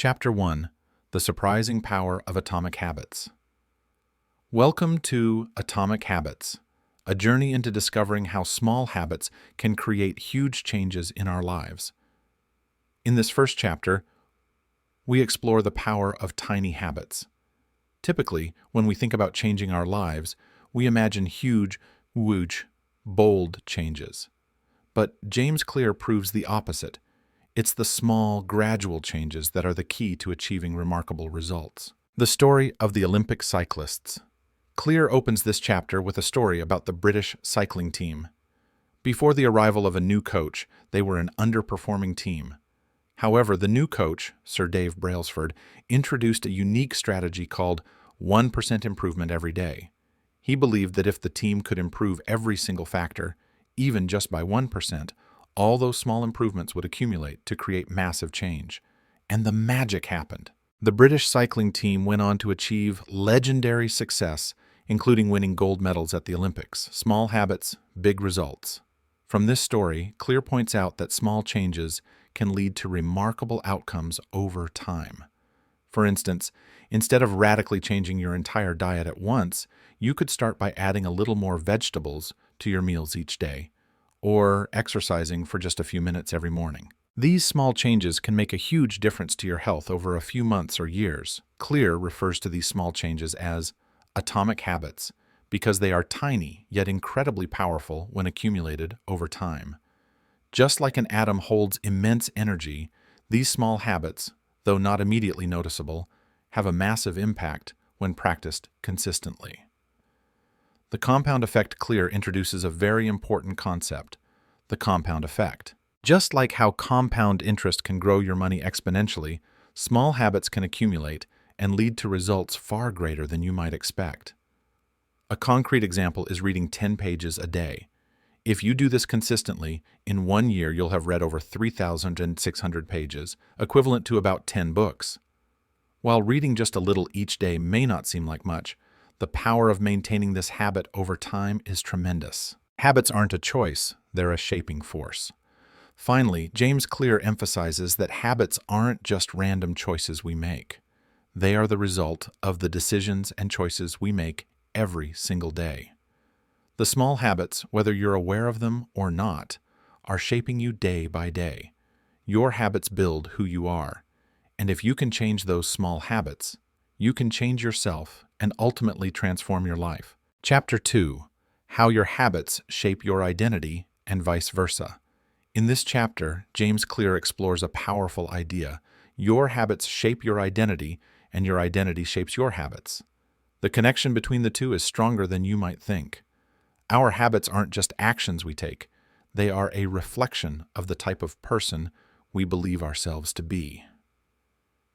Chapter 1: The Surprising Power of Atomic Habits. Welcome to Atomic Habits, a journey into discovering how small habits can create huge changes in our lives. In this first chapter, we explore the power of tiny habits. Typically, when we think about changing our lives, we imagine huge, whoosh, bold changes. But James Clear proves the opposite. It's the small, gradual changes that are the key to achieving remarkable results. The story of the Olympic cyclists. Clear opens this chapter with a story about the British cycling team. Before the arrival of a new coach, they were an underperforming team. However, the new coach, Sir Dave Brailsford, introduced a unique strategy called 1% improvement every day. He believed that if the team could improve every single factor, even just by 1%, all those small improvements would accumulate to create massive change. And the magic happened. The British cycling team went on to achieve legendary success, including winning gold medals at the Olympics. Small habits, big results. From this story, Clear points out that small changes can lead to remarkable outcomes over time. For instance, instead of radically changing your entire diet at once, you could start by adding a little more vegetables to your meals each day, or exercising for just a few minutes every morning. These small changes can make a huge difference to your health over a few months or years. Clear refers to these small changes as atomic habits because they are tiny yet incredibly powerful when accumulated over time. Just like an atom holds immense energy, these small habits, though not immediately noticeable, have a massive impact when practiced consistently. The compound effect Clear introduces a very important concept, the compound effect. Just like how compound interest can grow your money exponentially, small habits can accumulate and lead to results far greater than you might expect. A concrete example is reading 10 pages a day. If you do this consistently, in 1 year you'll have read over 3,600 pages, equivalent to about 10 books. While reading just a little each day may not seem like much, the power of maintaining this habit over time is tremendous. Habits aren't a choice, they're a shaping force. Finally, James Clear emphasizes that habits aren't just random choices we make. They are the result of the decisions and choices we make every single day. The small habits, whether you're aware of them or not, are shaping you day by day. Your habits build who you are, and if you can change those small habits, you can change yourself and ultimately transform your life. Chapter 2: How Your Habits Shape Your Identity and Vice Versa. In this chapter, James Clear explores a powerful idea. Your habits shape your identity, and your identity shapes your habits. The connection between the two is stronger than you might think. Our habits aren't just actions we take. They are a reflection of the type of person we believe ourselves to be.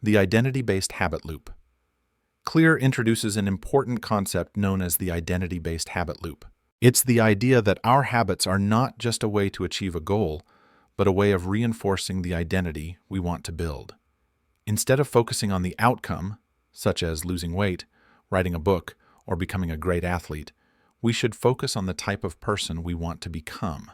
The identity-based habit loop. Clear introduces an important concept known as the identity-based habit loop. It's the idea that our habits are not just a way to achieve a goal, but a way of reinforcing the identity we want to build. Instead of focusing on the outcome, such as losing weight, writing a book, or becoming a great athlete, we should focus on the type of person we want to become.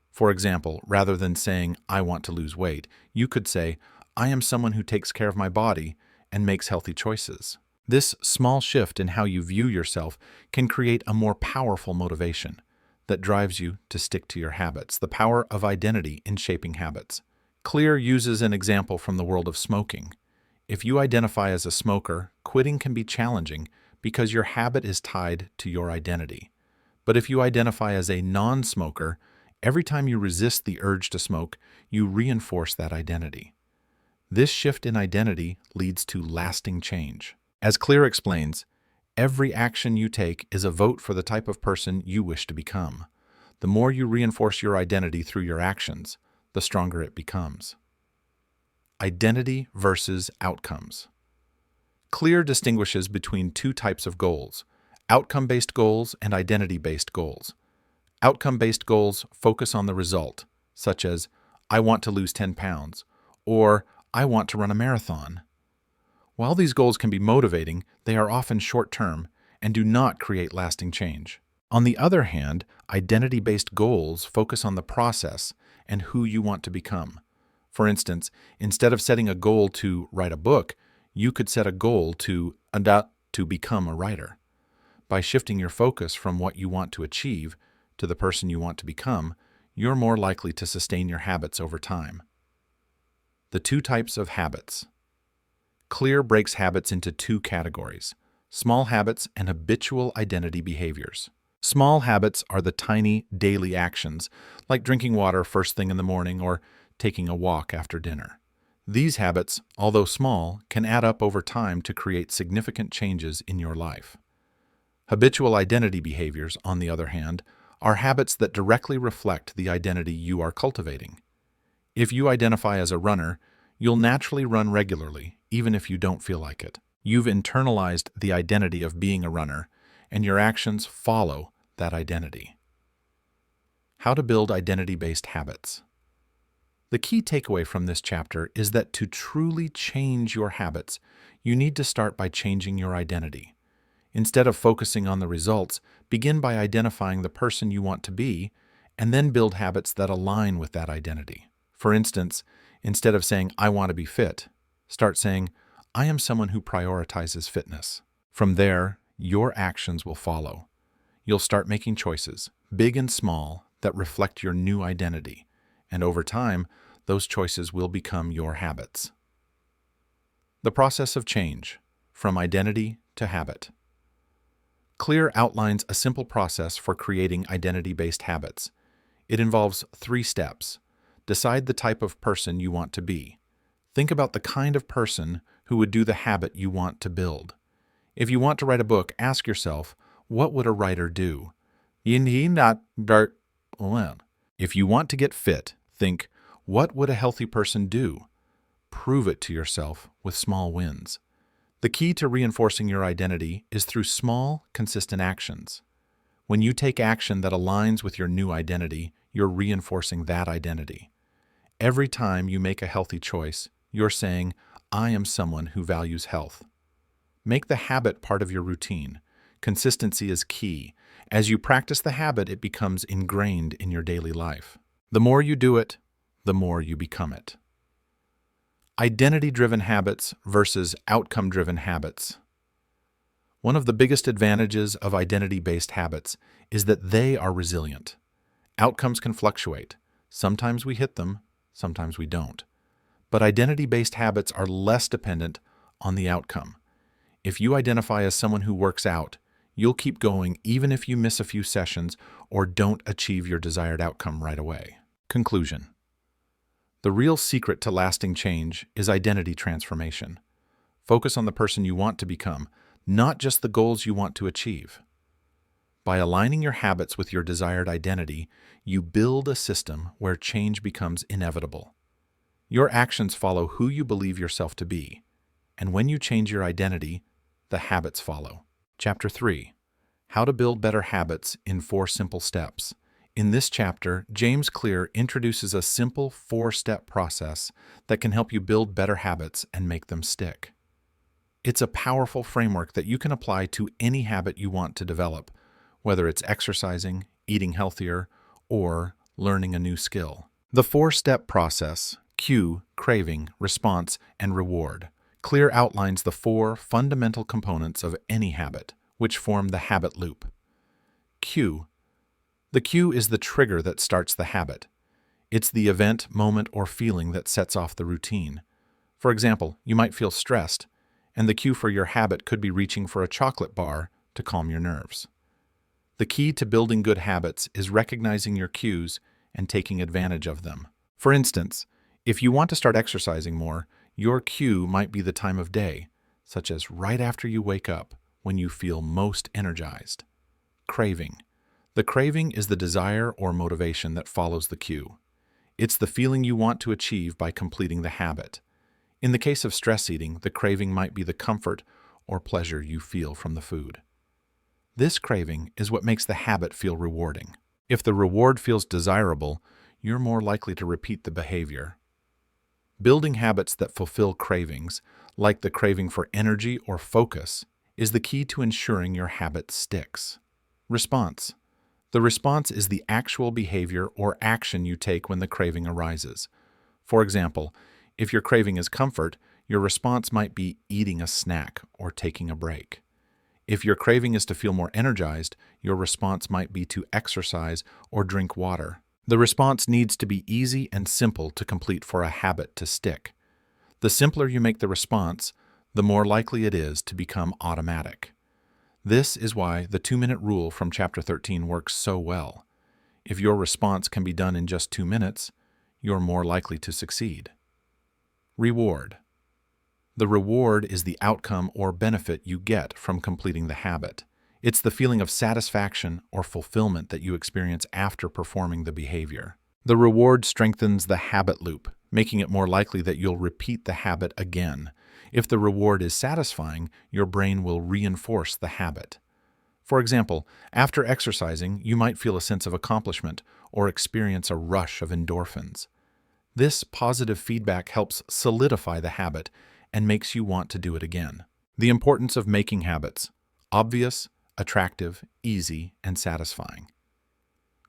For example, rather than saying, "I want to lose weight," you could say, "I am someone who takes care of my body and makes healthy choices." This small shift in how you view yourself can create a more powerful motivation that drives you to stick to your habits. The power of identity in shaping habits. Clear uses an example from the world of smoking. If you identify as a smoker, quitting can be challenging because your habit is tied to your identity. But if you identify as a non-smoker, every time you resist the urge to smoke, you reinforce that identity. This shift in identity leads to lasting change. As Clear explains, every action you take is a vote for the type of person you wish to become. The more you reinforce your identity through your actions, the stronger it becomes. Identity versus outcomes. Clear distinguishes between two types of goals: outcome-based goals and identity-based goals. Outcome-based goals focus on the result, such as, "I want to lose 10 pounds," or "I want to run a marathon." While these goals can be motivating, they are often short-term and do not create lasting change. On the other hand, identity-based goals focus on the process and who you want to become. For instance, instead of setting a goal to write a book, you could set a goal to become a writer. By shifting your focus from what you want to achieve to the person you want to become, you're more likely to sustain your habits over time. The two types of habits. Clear breaks habits into two categories: small habits and habitual identity behaviors. Small habits are the tiny, daily actions, like drinking water first thing in the morning or taking a walk after dinner. These habits, although small, can add up over time to create significant changes in your life. Habitual identity behaviors, on the other hand, are habits that directly reflect the identity you are cultivating. If you identify as a runner, you'll naturally run regularly, even if you don't feel like it. You've internalized the identity of being a runner, and your actions follow that identity. How to build identity-based habits. The key takeaway from this chapter is that to truly change your habits, you need to start by changing your identity. Instead of focusing on the results, begin by identifying the person you want to be, and then build habits that align with that identity. For instance, instead of saying, "I want to be fit," start saying, "I am someone who prioritizes fitness." From there, your actions will follow. You'll start making choices, big and small, that reflect your new identity, and over time, those choices will become your habits. The process of change, from identity to habit. Clear outlines a simple process for creating identity-based habits. It involves 3 steps. Decide the type of person you want to be. Think about the kind of person who would do the habit you want to build. If you want to write a book, ask yourself, what would a writer do? If you want to get fit, think, what would a healthy person do? Prove it to yourself with small wins. The key to reinforcing your identity is through small, consistent actions. When you take action that aligns with your new identity, you're reinforcing that identity. Every time you make a healthy choice, you're saying, "I am someone who values health." Make the habit part of your routine. Consistency is key. As you practice the habit, it becomes ingrained in your daily life. The more you do it, the more you become it. Identity-driven habits versus outcome-driven habits. One of the biggest advantages of identity-based habits is that they are resilient. Outcomes can fluctuate. Sometimes we hit them, sometimes we don't. But identity-based habits are less dependent on the outcome. If you identify as someone who works out, you'll keep going even if you miss a few sessions or don't achieve your desired outcome right away. Conclusion. The real secret to lasting change is identity transformation. Focus on the person you want to become, not just the goals you want to achieve. By aligning your habits with your desired identity, you build a system where change becomes inevitable. Your actions follow who you believe yourself to be, and when you change your identity, the habits follow. Chapter 3. How to build better habits in 4 simple steps. In this chapter, James Clear introduces a simple 4-step process that can help you build better habits and make them stick. It's a powerful framework that you can apply to any habit you want to develop, whether it's exercising, eating healthier, or learning a new skill. The 4-step process: cue, craving, response, and reward. Clear outlines the 4 fundamental components of any habit, which form the habit loop. Cue. The cue is the trigger that starts the habit. It's the event, moment, or feeling that sets off the routine. For example, you might feel stressed, and the cue for your habit could be reaching for a chocolate bar to calm your nerves. The key to building good habits is recognizing your cues and taking advantage of them. For instance, if you want to start exercising more, your cue might be the time of day, such as right after you wake up when you feel most energized. Craving. The craving is the desire or motivation that follows the cue. It's the feeling you want to achieve by completing the habit. In the case of stress eating, the craving might be the comfort or pleasure you feel from the food. This craving is what makes the habit feel rewarding. If the reward feels desirable, you're more likely to repeat the behavior. Building habits that fulfill cravings, like the craving for energy or focus, is the key to ensuring your habit sticks. Response. The response is the actual behavior or action you take when the craving arises. For example, if your craving is comfort, your response might be eating a snack or taking a break. If your craving is to feel more energized, your response might be to exercise or drink water. The response needs to be easy and simple to complete for a habit to stick. The simpler you make the response, the more likely it is to become automatic. This is why the 2-minute rule from Chapter 13 works so well. If your response can be done in just 2 minutes, you're more likely to succeed. Reward. The reward is the outcome or benefit you get from completing the habit. It's the feeling of satisfaction or fulfillment that you experience after performing the behavior. The reward strengthens the habit loop, making it more likely that you'll repeat the habit again. If the reward is satisfying, your brain will reinforce the habit. For example, after exercising, you might feel a sense of accomplishment or experience a rush of endorphins. This positive feedback helps solidify the habit and makes you want to do it again. The importance of making habits: obvious, attractive, easy, and satisfying.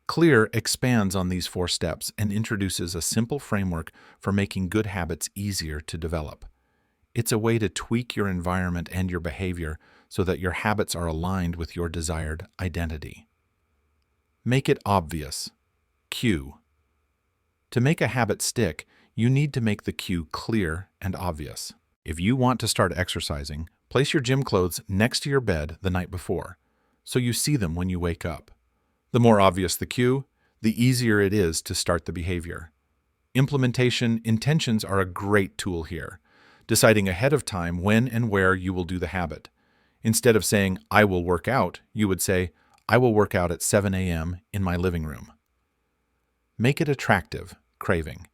Clear expands on these 4 steps and introduces a simple framework for making good habits easier to develop. It's a way to tweak your environment and your behavior so that your habits are aligned with your desired identity. Make it obvious. Cue. To make a habit stick, you need to make the cue clear and obvious. If you want to start exercising, place your gym clothes next to your bed the night before, so you see them when you wake up. The more obvious the cue, the easier it is to start the behavior. Implementation intentions are a great tool here, deciding ahead of time when and where you will do the habit. Instead of saying, "I will work out," you would say, "I will work out at 7 a.m. in my living room." Make it attractive. Craving.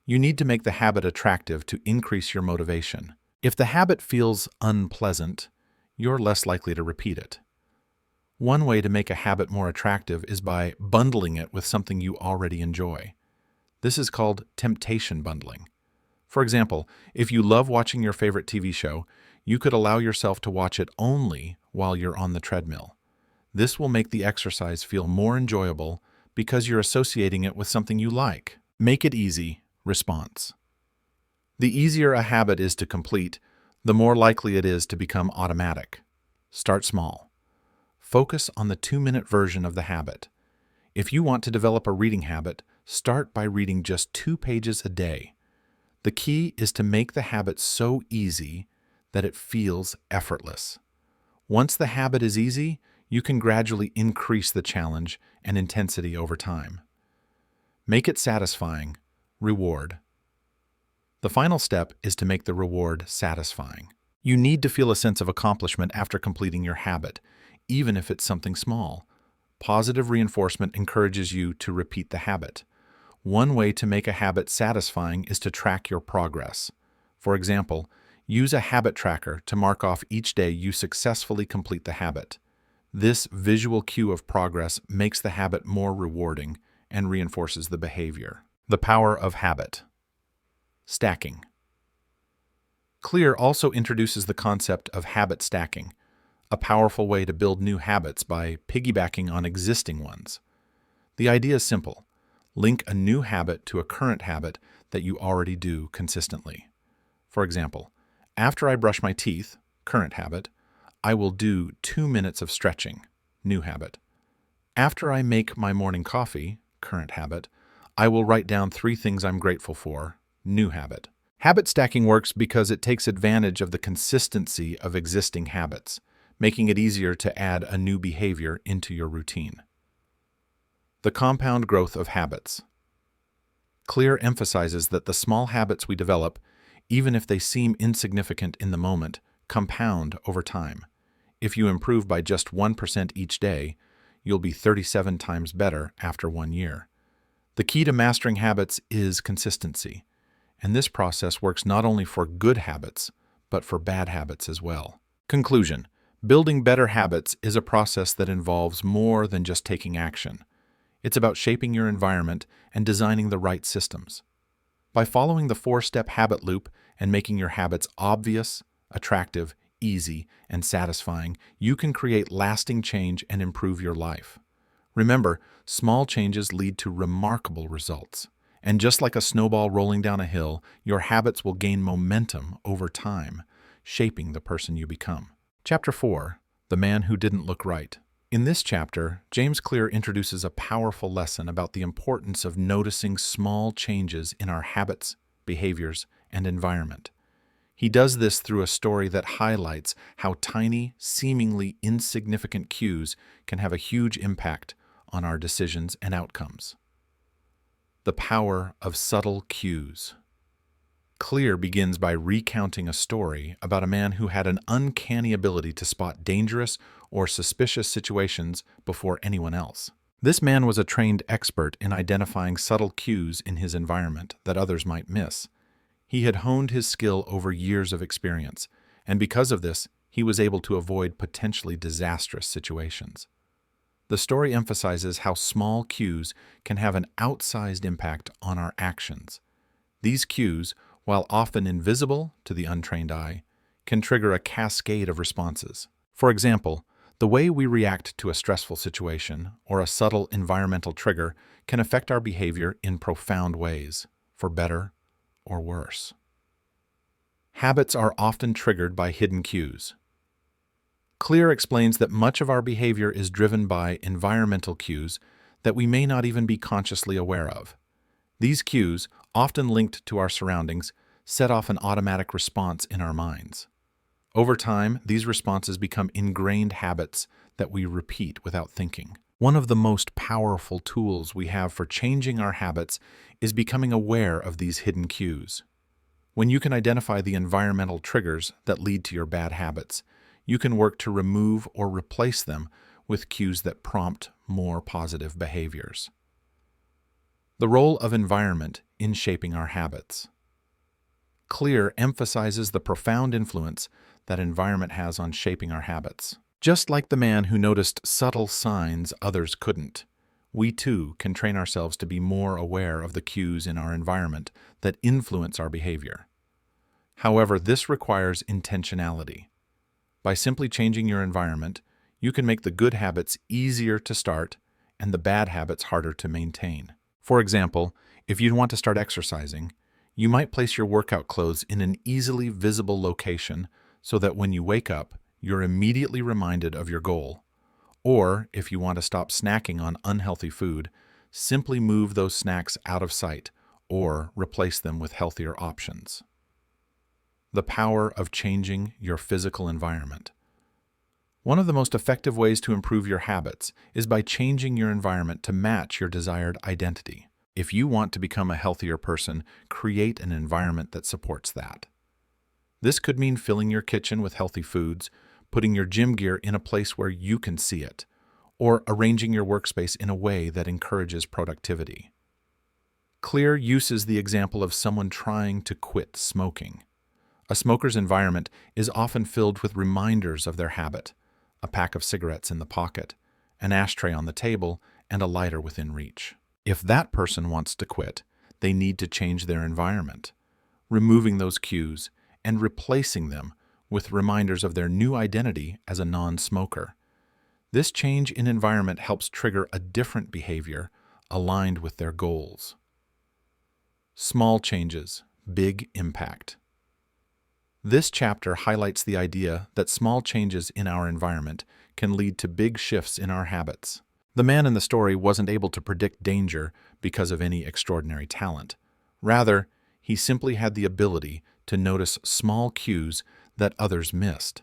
You need to make the habit attractive to increase your motivation. If the habit feels unpleasant, you're less likely to repeat it. One way to make a habit more attractive is by bundling it with something you already enjoy. This is called temptation bundling. For example, if you love watching your favorite TV show, you could allow yourself to watch it only while you're on the treadmill. This will make the exercise feel more enjoyable because you're associating it with something you like. Make it easy. Response. The easier a habit is to complete, the more likely it is to become automatic. Start small. Focus on the 2-minute version of the habit. If you want to develop a reading habit, start by reading just 2 pages a day. The key is to make the habit so easy that it feels effortless. Once the habit is easy, you can gradually increase the challenge and intensity over time. Make it satisfying. Reward. The final step is to make the reward satisfying. You need to feel a sense of accomplishment after completing your habit, even if it's something small. Positive reinforcement encourages you to repeat the habit. One way to make a habit satisfying is to track your progress. For example, use a habit tracker to mark off each day you successfully complete the habit. This visual cue of progress makes the habit more rewarding and reinforces the behavior. The power of habit. Stacking. Clear also introduces the concept of habit stacking, a powerful way to build new habits by piggybacking on existing ones. The idea is simple. Link a new habit to a current habit that you already do consistently. For example, after I brush my teeth, current habit, I will do 2 minutes of stretching, new habit. After I make my morning coffee, current habit, I will write down 3 things I'm grateful for, new habit. Habit stacking works because it takes advantage of the consistency of existing habits, making it easier to add a new behavior into your routine. The compound growth of habits. Clear emphasizes that the small habits we develop, even if they seem insignificant in the moment, compound over time. If you improve by just 1% each day, you'll be 37 times better after 1 year. The key to mastering habits is consistency, and this process works not only for good habits, but for bad habits as well. Conclusion: building better habits is a process that involves more than just taking action. It's about shaping your environment and designing the right systems. By following the 4-step habit loop and making your habits obvious, attractive, easy, and satisfying, you can create lasting change and improve your life. Remember, small changes lead to remarkable results, And just like a snowball rolling down a hill, your habits will gain momentum over time, shaping the person you become. Chapter 4. The Man Who Didn't Look Right. In this chapter, James Clear introduces a powerful lesson about the importance of noticing small changes in our habits, behaviors, and environment. He does this through a story that highlights how tiny, seemingly insignificant cues can have a huge impact on our decisions and outcomes. The power of subtle cues. Clear begins by recounting a story about a man who had an uncanny ability to spot dangerous or suspicious situations before anyone else. This man was a trained expert in identifying subtle cues in his environment that others might miss. He had honed his skill over years of experience, and because of this, he was able to avoid potentially disastrous situations. The story emphasizes how small cues can have an outsized impact on our actions. These cues, while often invisible to the untrained eye, can trigger a cascade of responses. For example, the way we react to a stressful situation or a subtle environmental trigger can affect our behavior in profound ways, for better or worse. Habits are often triggered by hidden cues. Clear explains that much of our behavior is driven by environmental cues that we may not even be consciously aware of. These cues, often linked to our surroundings, set off an automatic response in our minds. Over time, these responses become ingrained habits that we repeat without thinking. One of the most powerful tools we have for changing our habits is becoming aware of these hidden cues. When you can identify the environmental triggers that lead to your bad habits, you can work to remove or replace them with cues that prompt more positive behaviors. The role of environment in shaping our habits. Clear emphasizes the profound influence that environment has on shaping our habits. Just like the man who noticed subtle signs others couldn't, we too can train ourselves to be more aware of the cues in our environment that influence our behavior. However, this requires intentionality. By simply changing your environment, you can make the good habits easier to start and the bad habits harder to maintain. For example, if you want to start exercising, you might place your workout clothes in an easily visible location so that when you wake up, you're immediately reminded of your goal. Or, if you want to stop snacking on unhealthy food, simply move those snacks out of sight or replace them with healthier options. The power of changing your physical environment. One of the most effective ways to improve your habits is by changing your environment to match your desired identity. If you want to become a healthier person, create an environment that supports that. This could mean filling your kitchen with healthy foods, putting your gym gear in a place where you can see it, or arranging your workspace in a way that encourages productivity. Clear uses the example of someone trying to quit smoking. A smoker's environment is often filled with reminders of their habit: a pack of cigarettes in the pocket, an ashtray on the table, and a lighter within reach. If that person wants to quit, they need to change their environment, removing those cues and replacing them with reminders of their new identity as a non-smoker. This change in environment helps trigger a different behavior aligned with their goals. Small changes, big impact. This chapter highlights the idea that small changes in our environment can lead to big shifts in our habits. The man in the story wasn't able to predict danger because of any extraordinary talent. Rather, he simply had the ability to notice small cues that others missed.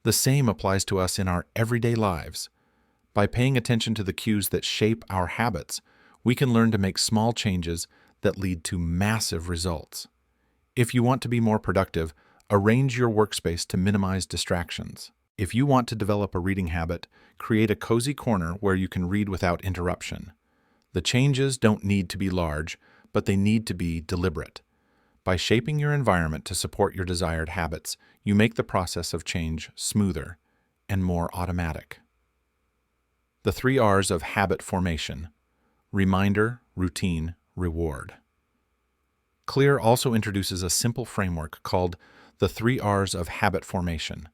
The same applies to us in our everyday lives. By paying attention to the cues that shape our habits, we can learn to make small changes that lead to massive results. If you want to be more productive, arrange your workspace to minimize distractions. If you want to develop a reading habit, create a cozy corner where you can read without interruption. The changes don't need to be large, but they need to be deliberate. By shaping your environment to support your desired habits, you make the process of change smoother and more automatic. The 3 R's of habit formation: reminder, routine, reward. Clear also introduces a simple framework called the 3 R's of habit formation.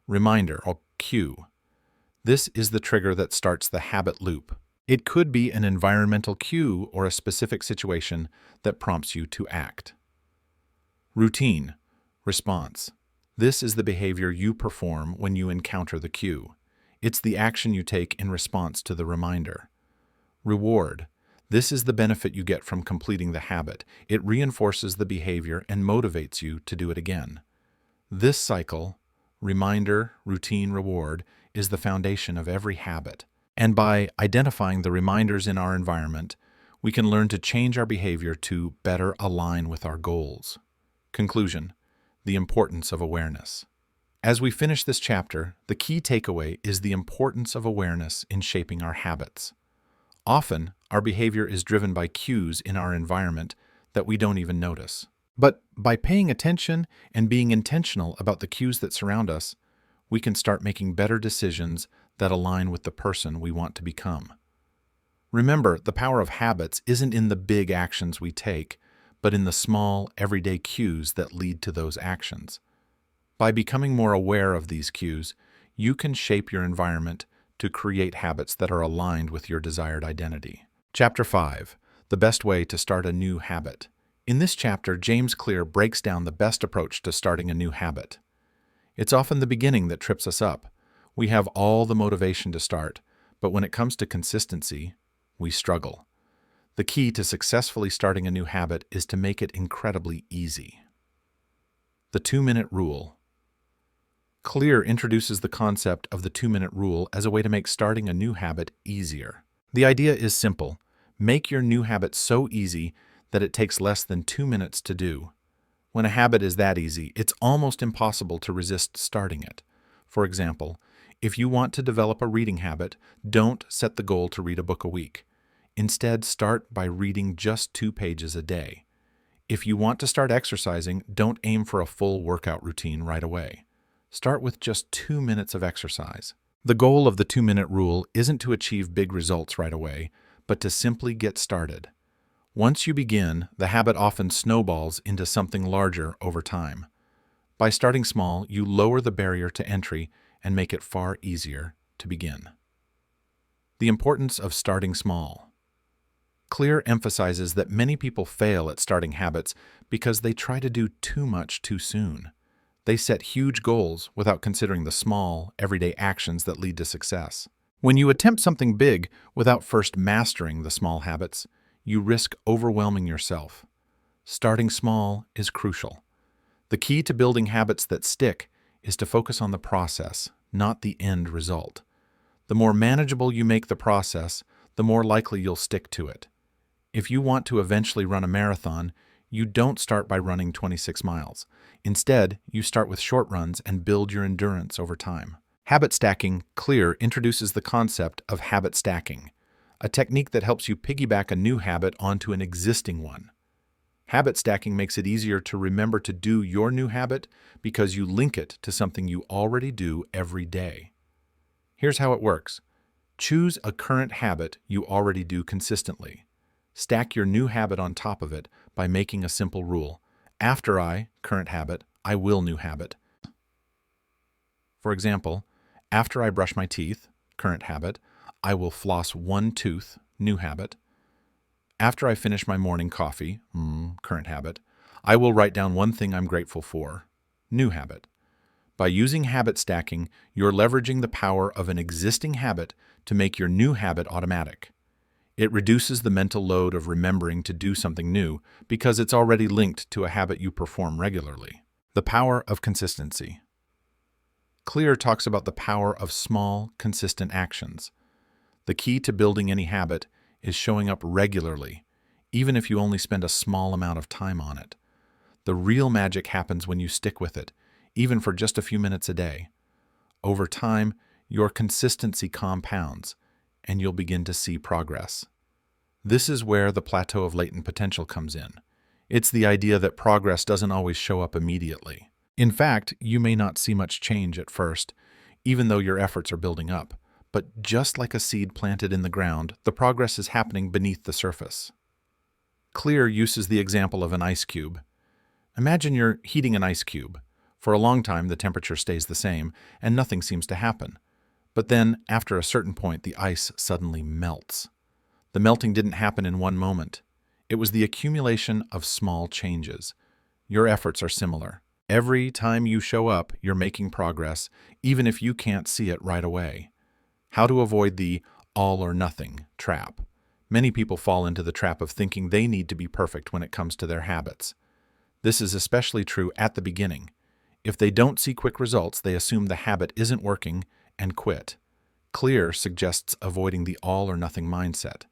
Reminder, or cue. This is the trigger that starts the habit loop. It could be an environmental cue or a specific situation that prompts you to act. Routine. Response. This is the behavior you perform when you encounter the cue. It's the action you take in response to the reminder. Reward. This is the benefit you get from completing the habit. It reinforces the behavior and motivates you to do it again. This cycle, reminder, routine, reward, is the foundation of every habit. And by identifying the reminders in our environment, we can learn to change our behavior to better align with our goals. Conclusion: the importance of awareness. As we finish this chapter, the key takeaway is the importance of awareness in shaping our habits. Often, our behavior is driven by cues in our environment that we don't even notice. But by paying attention and being intentional about the cues that surround us, we can start making better decisions that align with the person we want to become. Remember, the power of habits isn't in the big actions we take, but in the small, everyday cues that lead to those actions. By becoming more aware of these cues, you can shape your environment to create habits that are aligned with your desired identity. Chapter 5. The Best Way to Start a New Habit. In this chapter, James Clear breaks down the best approach to starting a new habit. It's often the beginning that trips us up. We have all the motivation to start, but when it comes to consistency, we struggle. The key to successfully starting a new habit is to make it incredibly easy. The 2-minute rule. Clear introduces the concept of the 2-minute rule as a way to make starting a new habit easier. The idea is simple. Make your new habit so easy that it takes less than 2 minutes to do. When a habit is that easy, it's almost impossible to resist starting it. For example, if you want to develop a reading habit, don't set the goal to read a book a week. Instead, start by reading just 2 pages a day. If you want to start exercising, don't aim for a full workout routine right away. Start with just 2 minutes of exercise. The goal of the 2-minute rule isn't to achieve big results right away, but to simply get started. Once you begin, the habit often snowballs into something larger over time. By starting small, you lower the barrier to entry and make it far easier to begin. The importance of starting small. Clear emphasizes that many people fail at starting habits because they try to do too much too soon. They set huge goals without considering the small, everyday actions that lead to success. When you attempt something big without first mastering the small habits, you risk overwhelming yourself. Starting small is crucial. The key to building habits that stick is to focus on the process, not the end result. The more manageable you make the process, the more likely you'll stick to it. If you want to eventually run a marathon, you don't start by running 26 miles. Instead, you start with short runs and build your endurance over time. Habit stacking. Clear introduces the concept of habit stacking, a technique that helps you piggyback a new habit onto an existing one. Habit stacking makes it easier to remember to do your new habit because you link it to something you already do every day. Here's how it works. Choose a current habit you already do consistently. Stack your new habit on top of it by making a simple rule. After current habit, I will new habit. For example, after I brush my teeth, current habit, I will floss 1 tooth, new habit. After I finish my morning coffee, current habit, I will write down 1 thing I'm grateful for, new habit. By using habit stacking, you're leveraging the power of an existing habit to make your new habit automatic. It reduces the mental load of remembering to do something new because it's already linked to a habit you perform regularly. The power of consistency. Clear talks about the power of small, consistent actions. The key to building any habit is showing up regularly, even if you only spend a small amount of time on it. The real magic happens when you stick with it, even for just a few minutes a day. Over time, your consistency compounds, and you'll begin to see progress. This is where the plateau of latent potential comes in. It's the idea that progress doesn't always show up immediately. In fact, you may not see much change at first, even though your efforts are building up. But just like a seed planted in the ground, the progress is happening beneath the surface. Clear uses the example of an ice cube. Imagine you're heating an ice cube. For a long time, the temperature stays the same, and nothing seems to happen. But then, after a certain point, the ice suddenly melts. The melting didn't happen in one moment. It was the accumulation of small changes. Your efforts are similar. Every time you show up, you're making progress, even if you can't see it right away. How to avoid the all or nothing trap. Many people fall into the trap of thinking they need to be perfect when it comes to their habits. This is especially true at the beginning. If they don't see quick results, they assume the habit isn't working and quit. Clear suggests avoiding the all or nothing mindset.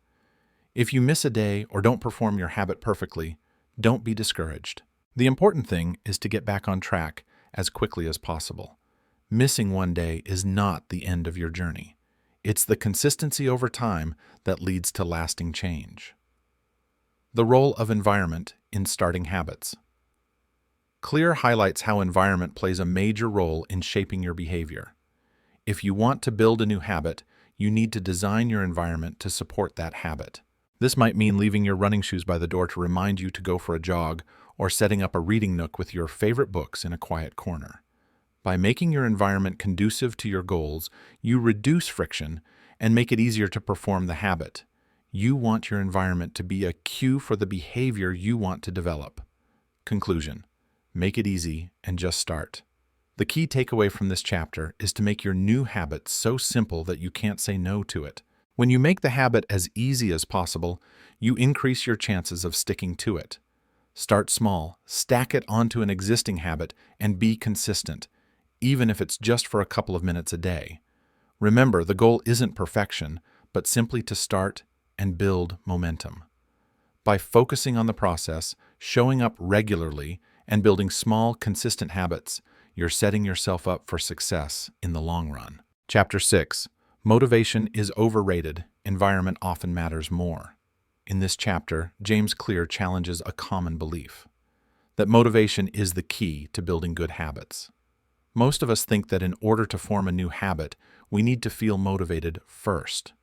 If you miss a day or don't perform your habit perfectly, don't be discouraged. The important thing is to get back on track as quickly as possible. Missing one day is not the end of your journey. It's the consistency over time that leads to lasting change. The role of environment in starting habits. Clear highlights how environment plays a major role in shaping your behavior. If you want to build a new habit, you need to design your environment to support that habit. This might mean leaving your running shoes by the door to remind you to go for a jog, or setting up a reading nook with your favorite books in a quiet corner. By making your environment conducive to your goals, you reduce friction and make it easier to perform the habit. You want your environment to be a cue for the behavior you want to develop. Conclusion: make it easy and just start. The key takeaway from this chapter is to make your new habit so simple that you can't say no to it. When you make the habit as easy as possible, you increase your chances of sticking to it. Start small, stack it onto an existing habit, and be consistent, even if it's just for a couple of minutes a day. Remember, the goal isn't perfection, but simply to start and build momentum. By focusing on the process, showing up regularly, and building small, consistent habits, you're setting yourself up for success in the long run. Chapter 6. Motivation is overrated. Environment often matters more. In this chapter, James Clear challenges a common belief: that motivation is the key to building good habits. Most of us think that in order to form a new habit, we need to feel motivated first.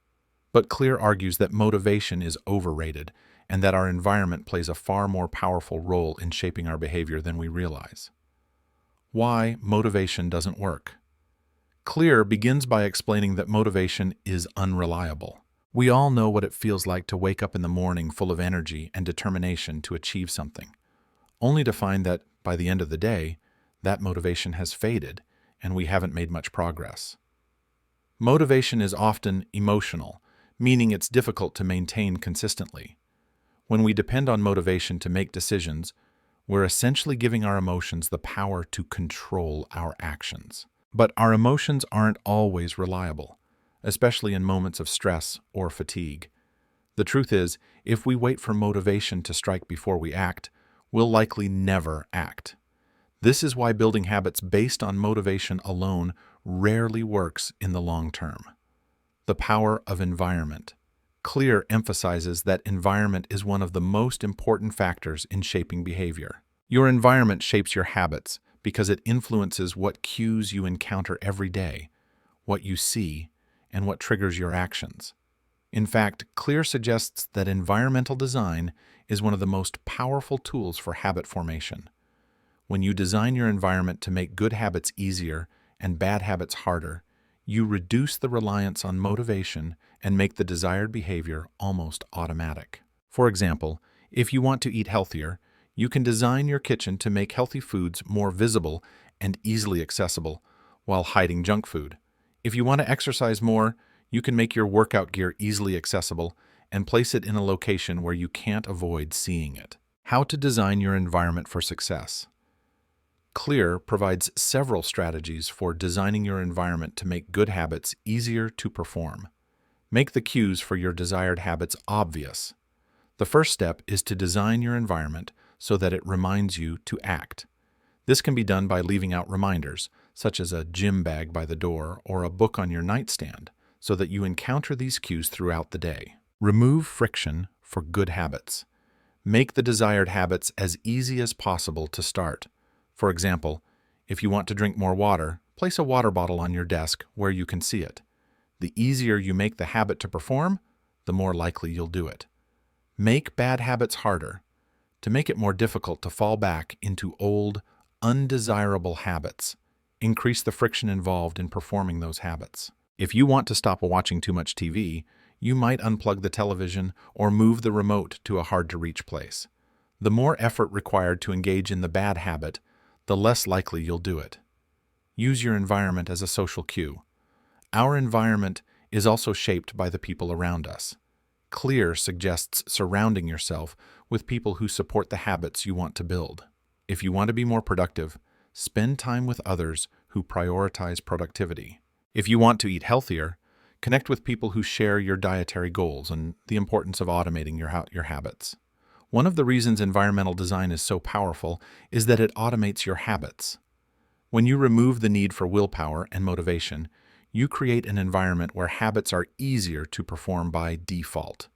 But Clear argues that motivation is overrated and that our environment plays a far more powerful role in shaping our behavior than we realize. Why motivation doesn't work. Clear begins by explaining that motivation is unreliable. We all know what it feels like to wake up in the morning full of energy and determination to achieve something, only to find that, by the end of the day, that motivation has faded and we haven't made much progress. Motivation is often emotional, meaning it's difficult to maintain consistently. When we depend on motivation to make decisions, we're essentially giving our emotions the power to control our actions. But our emotions aren't always reliable, especially in moments of stress or fatigue. The truth is, if we wait for motivation to strike before we act, we'll likely never act. This is why building habits based on motivation alone rarely works in the long term. The power of environment. Clear emphasizes that environment is one of the most important factors in shaping behavior. Your environment shapes your habits because it influences what cues you encounter every day, what you see, and what triggers your actions. In fact, Clear suggests that environmental design is one of the most powerful tools for habit formation. When you design your environment to make good habits easier and bad habits harder, you reduce the reliance on motivation and make the desired behavior almost automatic. For example, if you want to eat healthier, you can design your kitchen to make healthy foods more visible and easily accessible while hiding junk food. If you want to exercise more, you can make your workout gear easily accessible and place it in a location where you can't avoid seeing it. How to design your environment for success. Clear provides several strategies for designing your environment to make good habits easier to perform. Make the cues for your desired habits obvious. The first step is to design your environment so that it reminds you to act. This can be done by leaving out reminders, such as a gym bag by the door or a book on your nightstand, so that you encounter these cues throughout the day. Remove friction for good habits. Make the desired habits as easy as possible to start. For example, if you want to drink more water, place a water bottle on your desk where you can see it. The easier you make the habit to perform, the more likely you'll do it. Make bad habits harder. To make it more difficult to fall back into old, undesirable habits, increase the friction involved in performing those habits. If you want to stop watching too much TV, You might unplug the television or move the remote to a hard-to-reach place. The more effort required to engage in the bad habit, the less likely you'll do it. Use your environment as a social cue. Our environment is also shaped by the people around us. Clear suggests surrounding yourself with people who support the habits you want to build. If you want to be more productive, spend time with others who prioritize productivity. If you want to eat healthier, connect with people who share your dietary goals and the importance of automating your habits. One of the reasons environmental design is so powerful is that it automates your habits. When you remove the need for willpower and motivation, you create an environment where habits are easier to perform by default.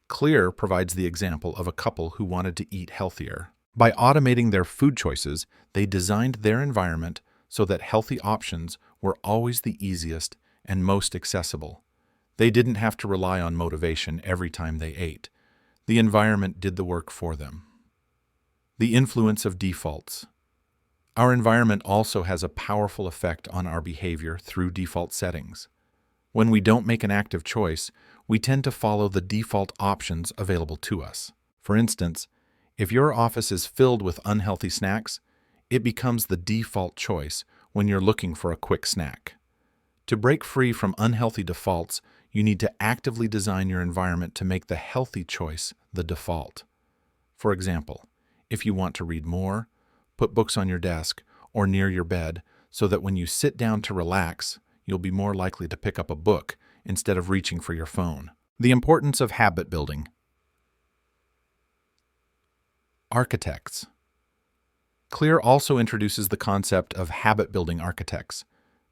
Clear provides the example of a couple who wanted to eat healthier. By automating their food choices, they designed their environment so that healthy options were always the easiest and most accessible. They didn't have to rely on motivation every time they ate. The environment did the work for them. The influence of defaults. Our environment also has a powerful effect on our behavior through default settings. When we don't make an active choice, we tend to follow the default options available to us. For instance, if your office is filled with unhealthy snacks, it becomes the default choice when you're looking for a quick snack. To break free from unhealthy defaults, you need to actively design your environment to make the healthy choice the default. For example, if you want to read more, put books on your desk or near your bed so that when you sit down to relax, you'll be more likely to pick up a book instead of reaching for your phone. The importance of habit building. Architects. Clear also introduces the concept of habit-building architects,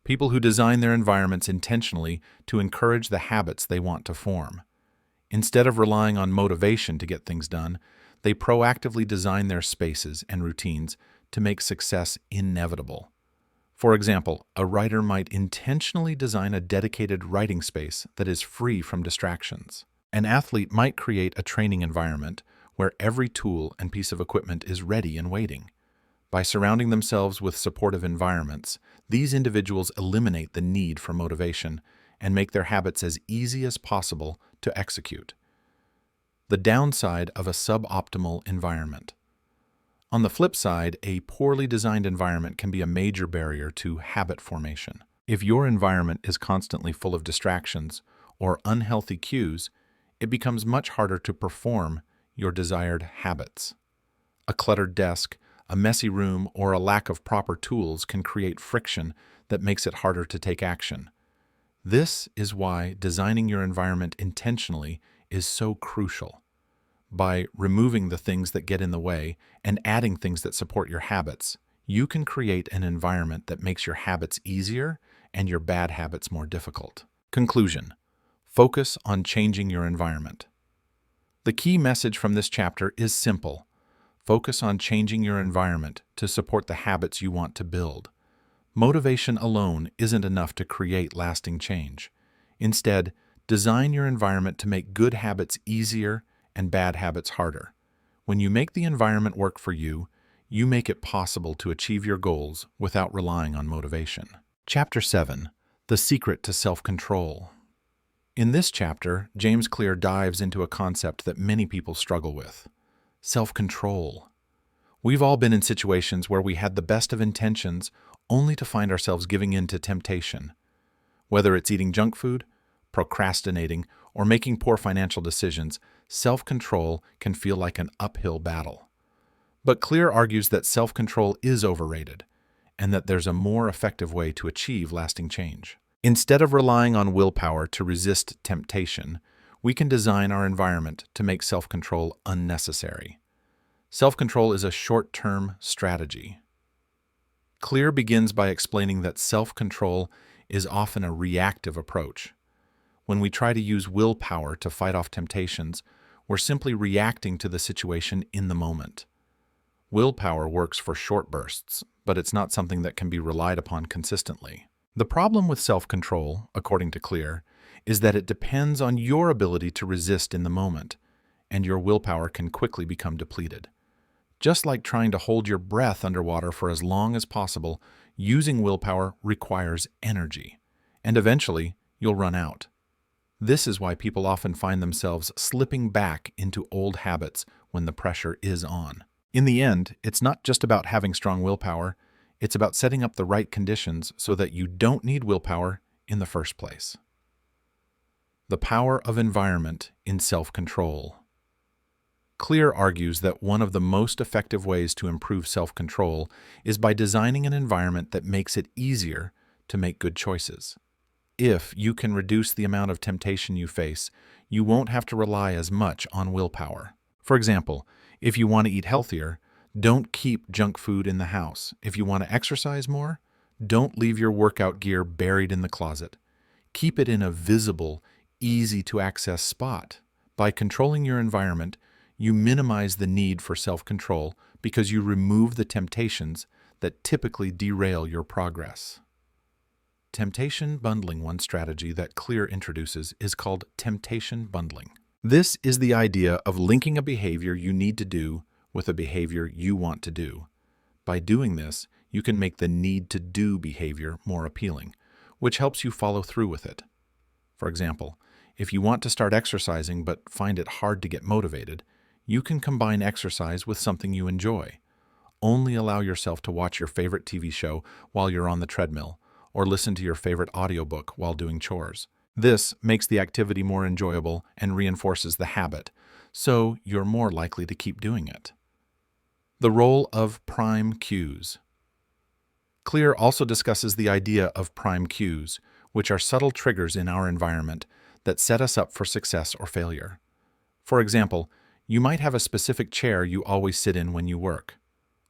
people who design their environments intentionally to encourage the habits they want to form. Instead of relying on motivation to get things done, they proactively design their spaces and routines to make success inevitable. For example, a writer might intentionally design a dedicated writing space that is free from distractions. An athlete might create a training environment where every tool and piece of equipment is ready and waiting. By surrounding themselves with supportive environments, these individuals eliminate the need for motivation and make their habits as easy as possible to execute. The downside of a suboptimal environment. On the flip side, a poorly designed environment can be a major barrier to habit formation. If your environment is constantly full of distractions or unhealthy cues, it becomes much harder to perform your desired habits. A cluttered desk, a messy room, or a lack of proper tools can create friction that makes it harder to take action. This is why designing your environment intentionally is so crucial. By removing the things that get in the way and adding things that support your habits, you can create an environment that makes your habits easier and your bad habits more difficult. Conclusion: focus on changing your environment. The key message from this chapter is simple. Focus on changing your environment to support the habits you want to build. Motivation alone isn't enough to create lasting change. Instead, design your environment to make good habits easier and bad habits harder. When you make the environment work for you, you make it possible to achieve your goals without relying on motivation. Chapter 7: The Secret to Self-Control. In this chapter, James Clear dives into a concept that many people struggle with: self-control. We've all been in situations where we had the best of intentions only to find ourselves giving in to temptation. Whether it's eating junk food, procrastinating, or making poor financial decisions, self-control can feel like an uphill battle. But Clear argues that self-control is overrated, and that there's a more effective way to achieve lasting change. Instead of relying on willpower to resist temptation, we can design our environment to make self-control unnecessary. Self-control is a short-term strategy. Clear begins by explaining that self-control is often a reactive approach. When we try to use willpower to fight off temptations, we're simply reacting to the situation in the moment. Willpower works for short bursts, but it's not something that can be relied upon consistently. The problem with self-control, according to Clear, is that it depends on your ability to resist in the moment, and your willpower can quickly become depleted. Just like trying to hold your breath underwater for as long as possible, using willpower requires energy, and eventually you'll run out. This is why people often find themselves slipping back into old habits when the pressure is on. In the end, it's not just about having strong willpower, it's about setting up the right conditions so that you don't need willpower in the first place. The power of environment in self-control. Clear argues that one of the most effective ways to improve self-control is by designing an environment that makes it easier to make good choices. If you can reduce the amount of temptation you face, you won't have to rely as much on willpower. For example, if you want to eat healthier, don't keep junk food in the house. If you want to exercise more, don't leave your workout gear buried in the closet. Keep it in a visible, easy-to-access spot. By controlling your environment, you minimize the need for self-control because you remove the temptations that typically derail your progress. Temptation bundling. One strategy that Clear introduces is called temptation bundling. This is the idea of linking a behavior you need to do with a behavior you want to do. By doing this, you can make the need-to-do behavior more appealing, which helps you follow through with it. For example, if you want to start exercising but find it hard to get motivated, you can combine exercise with something you enjoy. Only allow yourself to watch your favorite TV show while you're on the treadmill, or listen to your favorite audiobook while doing chores. This makes the activity more enjoyable and reinforces the habit, so you're more likely to keep doing it. The role of prime cues. Clear also discusses the idea of prime cues, which are subtle triggers in our environment that set us up for success or failure. For example, you might have a specific chair you always sit in when you work.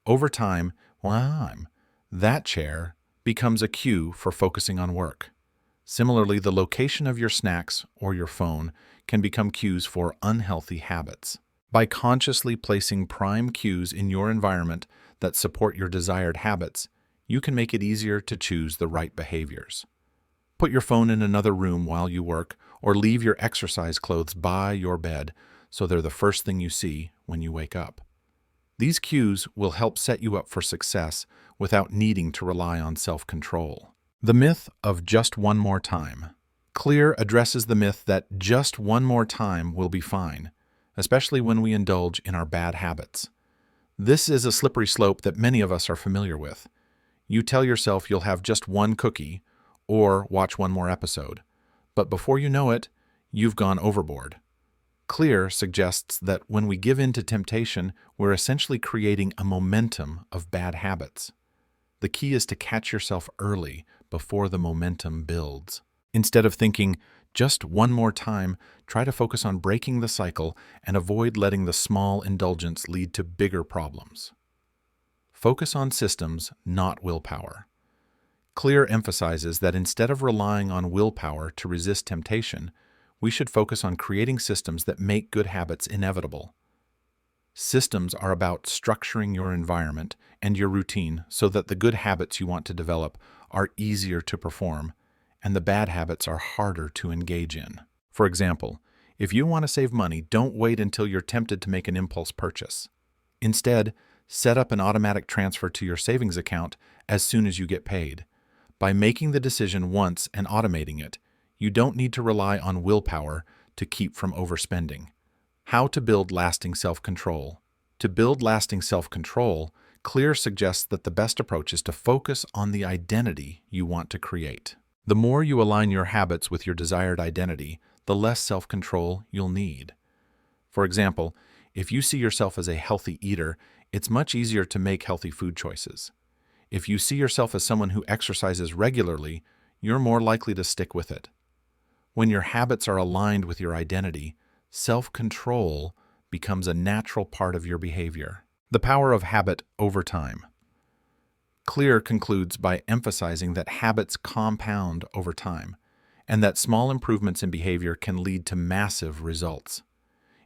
Over time, that chair becomes a cue for focusing on work. Similarly, the location of your snacks or your phone can become cues for unhealthy habits. By consciously placing prime cues in your environment that support your desired habits, you can make it easier to choose the right behaviors. Put your phone in another room while you work, or leave your exercise clothes by your bed so they're the first thing you see when you wake up. These cues will help set you up for success without needing to rely on self-control. The myth of just one more time. Clear addresses the myth that just one more time will be fine, especially when we indulge in our bad habits. This is a slippery slope that many of us are familiar with. You tell yourself you'll have just one cookie or watch one more episode, but before you know it, you've gone overboard. Clear suggests that when we give in to temptation, we're essentially creating a momentum of bad habits. The key is to catch yourself early before the momentum builds. Instead of thinking, just one more time, try to focus on breaking the cycle and avoid letting the small indulgence lead to bigger problems. Focus on systems, not willpower. Clear emphasizes that instead of relying on willpower to resist temptation, we should focus on creating systems that make good habits inevitable. Systems are about structuring your environment and your routine so that the good habits you want to develop are easier to perform and the bad habits are harder to engage in. For example, if you want to save money, don't wait until you're tempted to make an impulse purchase. Instead, set up an automatic transfer to your savings account as soon as you get paid. By making the decision once and automating it, you don't need to rely on willpower to keep from overspending. How to build lasting self-control. To build lasting self-control, Clear suggests that the best approach is to focus on the identity you want to create. The more you align your habits with your desired identity, the less self-control you'll need. For example, if you see yourself as a healthy eater, it's much easier to make healthy food choices. If you see yourself as someone who exercises regularly, you're more likely to stick with it. When your habits are aligned with your identity, self-control becomes a natural part of your behavior. The power of habit over time. Clear concludes by emphasizing that habits compound over time, and that small improvements in behavior can lead to massive results.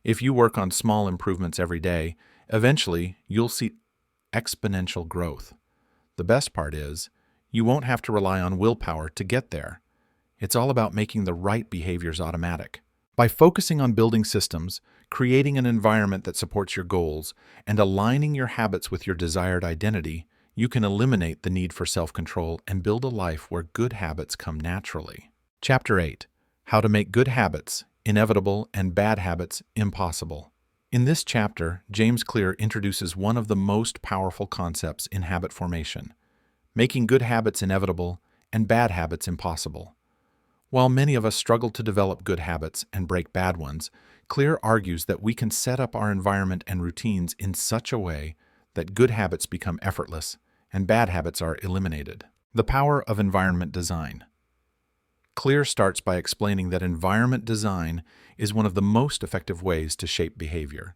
If you work on small improvements every day, eventually you'll see exponential growth. The best part is, you won't have to rely on willpower to get there. It's all about making the right behaviors automatic. By focusing on building systems, creating an environment that supports your goals, and aligning your habits with your desired identity, you can eliminate the need for self-control and build a life where good habits come naturally. Chapter 8. How to make good habits inevitable and bad habits impossible. In this chapter, James Clear introduces one of the most powerful concepts in habit formation, making good habits inevitable and bad habits impossible. While many of us struggle to develop good habits and break bad ones, Clear argues that we can set up our environment and routines in such a way that good habits become effortless and bad habits are eliminated. The power of environment design. Clear starts by explaining that environment design is one of the most effective ways to shape behavior.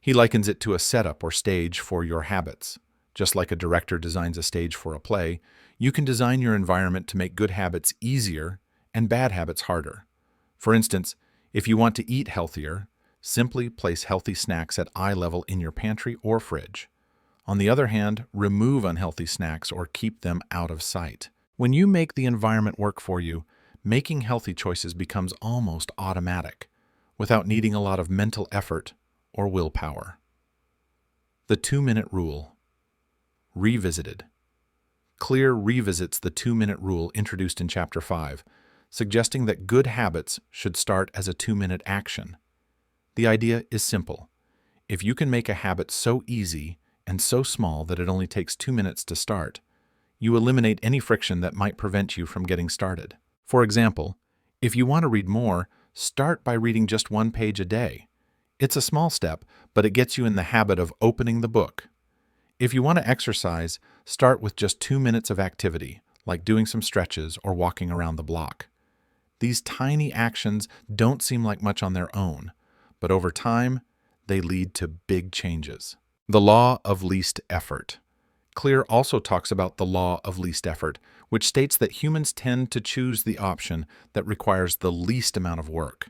He likens it to a setup or stage for your habits. Just like a director designs a stage for a play, you can design your environment to make good habits easier and bad habits harder. For instance, if you want to eat healthier, simply place healthy snacks at eye level in your pantry or fridge. On the other hand, remove unhealthy snacks or keep them out of sight. When you make the environment work for you, making healthy choices becomes almost automatic, without needing a lot of mental effort or willpower. The 2-minute rule. Revisited. Clear revisits the 2-minute rule introduced in Chapter 5, suggesting that good habits should start as a 2-minute action. The idea is simple. If you can make a habit so easy and so small that it only takes 2 minutes to start, you eliminate any friction that might prevent you from getting started. For example, if you want to read more, start by reading just 1 page a day. It's a small step, but it gets you in the habit of opening the book. If you want to exercise, start with just 2 minutes of activity, like doing some stretches or walking around the block. These tiny actions don't seem like much on their own, but over time, they lead to big changes. The law of least effort. Clear also talks about the law of least effort, which states that humans tend to choose the option that requires the least amount of work.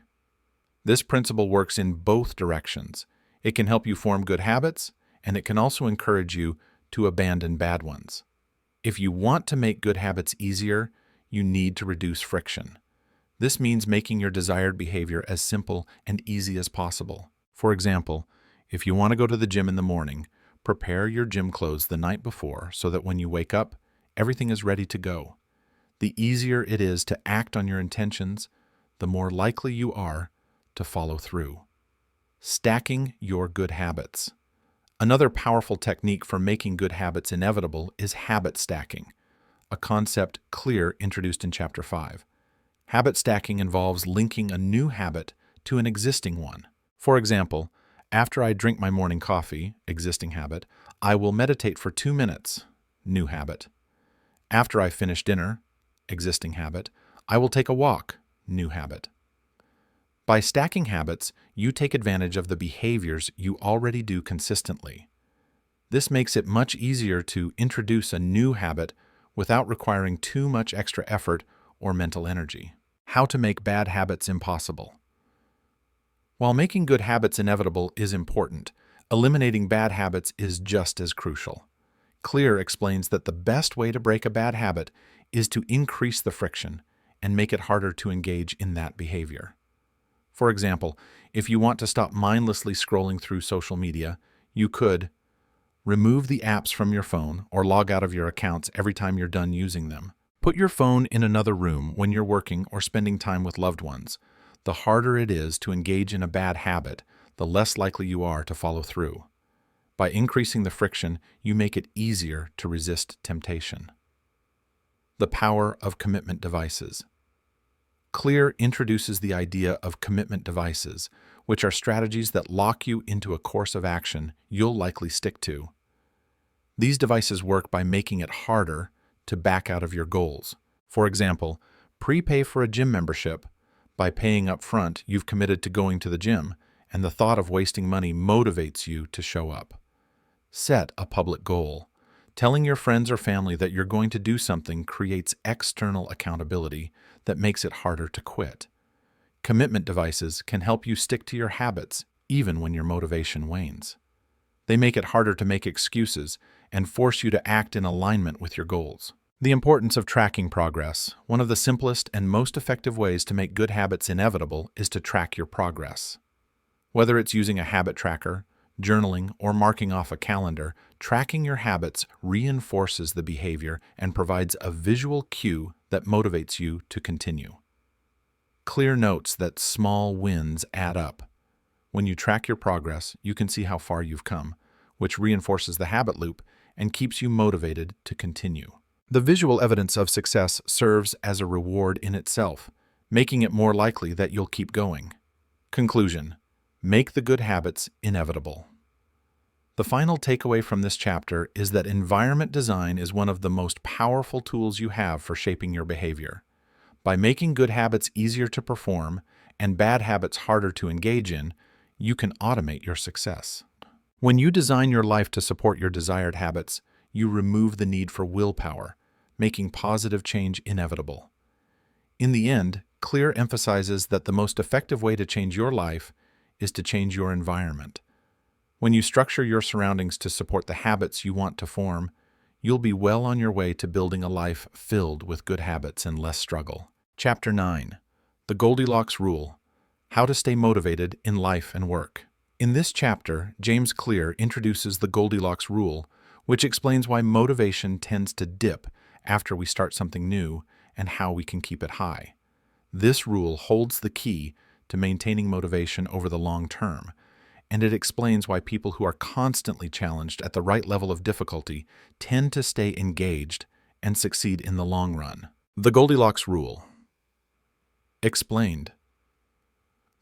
This principle works in both directions. It can help you form good habits, and it can also encourage you to abandon bad ones. If you want to make good habits easier, you need to reduce friction. This means making your desired behavior as simple and easy as possible. For example, if you want to go to the gym in the morning, prepare your gym clothes the night before so that when you wake up, everything is ready to go. The easier it is to act on your intentions, the more likely you are to follow through. Stacking your good habits. Another powerful technique for making good habits inevitable is habit stacking, a concept Clear introduced in Chapter 5. Habit stacking involves linking a new habit to an existing one. For example, after I drink my morning coffee, existing habit, I will meditate for 2 minutes, new habit. After I finish dinner, existing habit, I will take a walk, new habit. By stacking habits, you take advantage of the behaviors you already do consistently. This makes it much easier to introduce a new habit without requiring too much extra effort or mental energy. How to make bad habits impossible. While making good habits inevitable is important, eliminating bad habits is just as crucial. Clear explains that the best way to break a bad habit is to increase the friction and make it harder to engage in that behavior. For example, if you want to stop mindlessly scrolling through social media, you could remove the apps from your phone or log out of your accounts every time you're done using them. Put your phone in another room when you're working or spending time with loved ones. The harder it is to engage in a bad habit, the less likely you are to follow through. By increasing the friction, you make it easier to resist temptation. The power of commitment devices. Clear introduces the idea of commitment devices, which are strategies that lock you into a course of action you'll likely stick to. These devices work by making it harder to back out of your goals. For example, prepay for a gym membership. By paying up front, you've committed to going to the gym, and the thought of wasting money motivates you to show up. Set a public goal. Telling your friends or family that you're going to do something creates external accountability that makes it harder to quit. Commitment devices can help you stick to your habits even when your motivation wanes. They make it harder to make excuses and force you to act in alignment with your goals. The importance of tracking progress. One of the simplest and most effective ways to make good habits inevitable is to track your progress. Whether it's using a habit tracker, journaling, or marking off a calendar, tracking your habits reinforces the behavior and provides a visual cue that motivates you to continue. Clear notes that small wins add up. When you track your progress, you can see how far you've come, which reinforces the habit loop and keeps you motivated to continue. The visual evidence of success serves as a reward in itself, making it more likely that you'll keep going. Conclusion: make the good habits inevitable. The final takeaway from this chapter is that environment design is one of the most powerful tools you have for shaping your behavior. By making good habits easier to perform and bad habits harder to engage in, you can automate your success. When you design your life to support your desired habits, you remove the need for willpower, making positive change inevitable. In the end, Clear emphasizes that the most effective way to change your life is to change your environment. When you structure your surroundings to support the habits you want to form, you'll be well on your way to building a life filled with good habits and less struggle. Chapter 9. The Goldilocks Rule: How to Stay Motivated in Life and Work. In this chapter, James Clear introduces the Goldilocks Rule, which explains why motivation tends to dip after we start something new and how we can keep it high. This rule holds the key to maintaining motivation over the long term, and it explains why people who are constantly challenged at the right level of difficulty tend to stay engaged and succeed in the long run. The Goldilocks Rule. Explained.